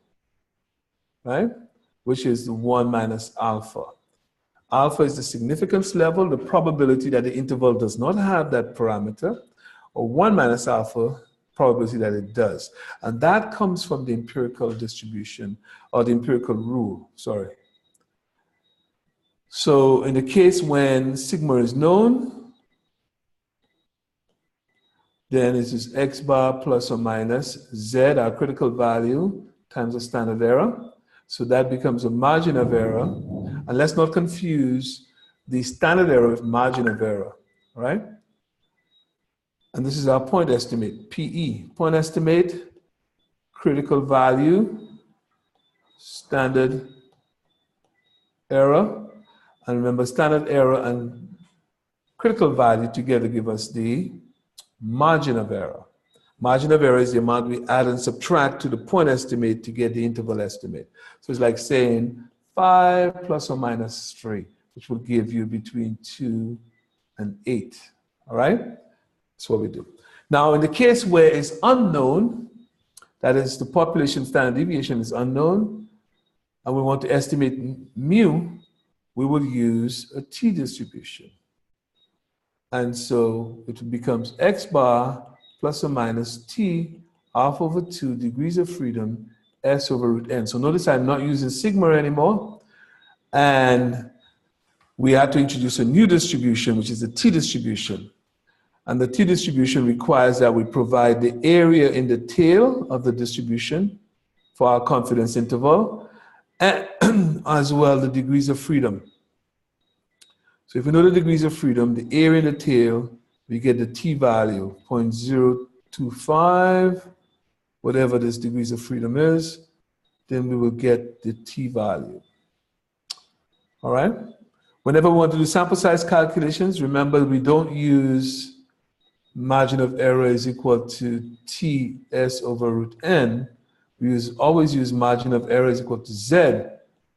right? Which is 1 minus alpha. Alpha is the significance level, the probability that the interval does not have that parameter, or 1 minus alpha, probability that it does. And that comes from the empirical distribution, or the empirical rule, sorry. So in the case when sigma is known, then it is X bar plus or minus Z, our critical value, times the standard error. So that becomes a margin of error. And let's not confuse the standard error with margin of error, right? And this is our point estimate, PE. Point estimate, critical value, standard error. And remember, standard error and critical value together give us the margin of error. Margin of error is the amount we add and subtract to the point estimate to get the interval estimate. So it's like saying 5 plus or minus 3, which will give you between 2 and 8. All right? That's what we do. Now, in the case where it's unknown, that is the population standard deviation is unknown, and we want to estimate mu, we will use a t-distribution. And so it becomes X bar plus or minus t half over 2 degrees of freedom S over root n. So notice I'm not using sigma anymore. And we had to introduce a new distribution, which is the t-distribution. And the t-distribution requires that we provide the area in the tail of the distribution for our confidence interval, and as well the degrees of freedom. So if we know the degrees of freedom, the area in the tail, we get the t-value, 0.025, whatever this degrees of freedom is, then we will get the t-value. All right? Whenever we want to do sample size calculations, remember we don't use margin of error is equal to ts over root n. We always use margin of error is equal to z,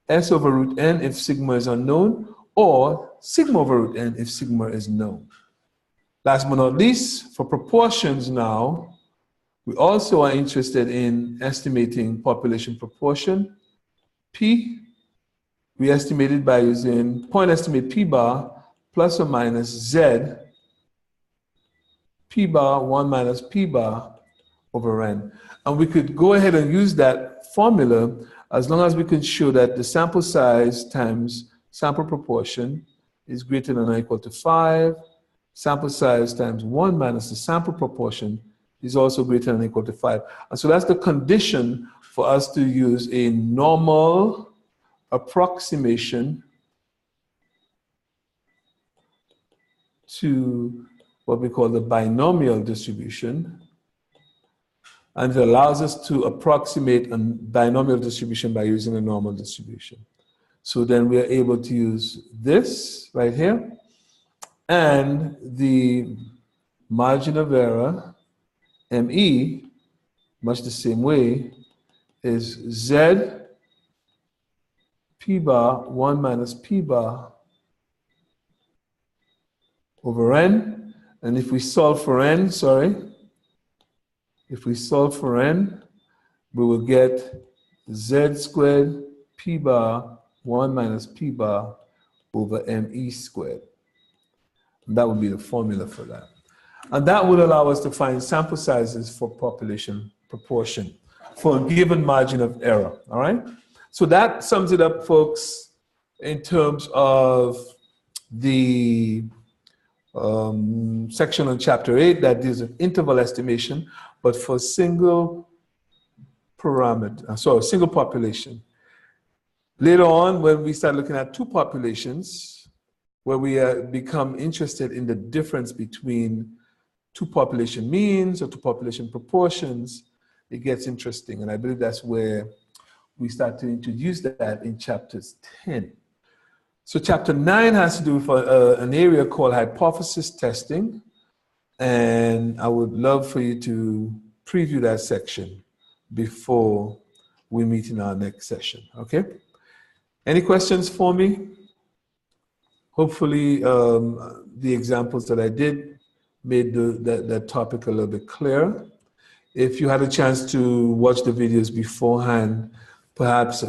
s over root n if sigma is unknown, or sigma over root n if sigma is known. Last but not least, for proportions now, we also are interested in estimating population proportion. P, we estimated by using point estimate P bar plus or minus Z, P bar 1 minus P bar over N. And we could go ahead and use that formula as long as we can show that the sample size times sample proportion is greater than or equal to 5. Sample size times 1 minus the sample proportion is also greater than or equal to 5. And so that's the condition for us to use a normal approximation to what we call the binomial distribution. And it allows us to approximate a binomial distribution by using a normal distribution. So then we are able to use this right here, and the margin of error, ME, much the same way, is Z P bar 1 minus P bar over N. And if we solve for N, if we solve for N, we will get Z squared P bar 1 minus P bar over ME squared. And that would be the formula for that. And that would allow us to find sample sizes for population proportion for a given margin of error, all right? So that sums it up, folks, in terms of the section on chapter 8 that deals with interval estimation, but for single parameter, single population. Later on, when we start looking at two populations, where we become interested in the difference between two population means or two population proportions, it gets interesting. And I believe that's where we start to introduce that in chapters 10. So chapter 9 has to do with an area called hypothesis testing. And I would love for you to preview that section before we meet in our next session, okay? Any questions for me? Hopefully the examples that I did made that topic a little bit clearer. If you had a chance to watch the videos beforehand, perhaps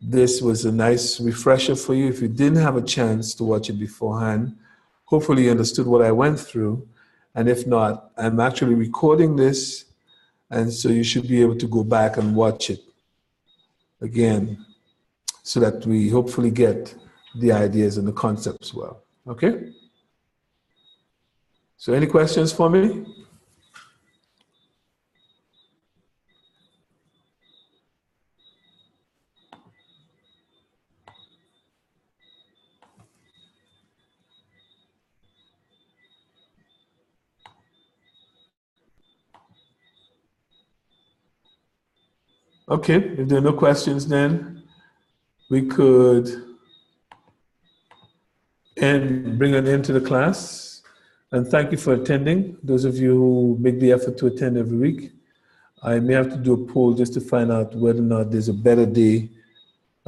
this was a nice refresher for you. If you didn't have a chance to watch it beforehand, hopefully you understood what I went through. And if not, I'm actually recording this, and so you should be able to go back and watch it again so that we hopefully get the ideas and the concepts well, okay? So any questions for me? Okay, if there are no questions, then we could bring an end to the class. And thank you for attending. Those of you who make the effort to attend every week, I may have to do a poll just to find out whether or not there's a better day,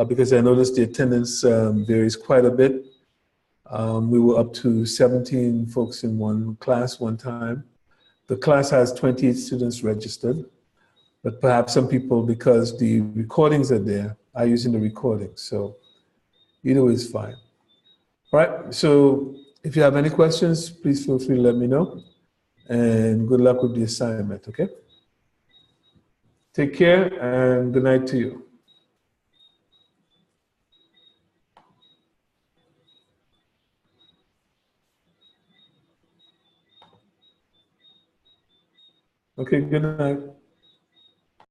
because I noticed the attendance varies quite a bit. We were up to 17 folks in one class one time. The class has 28 students registered. But perhaps some people, because the recordings are there, are using the recordings. So either way is fine. All right, so if you have any questions, please feel free to let me know. And good luck with the assignment, okay? Take care and good night to you. Okay, good night.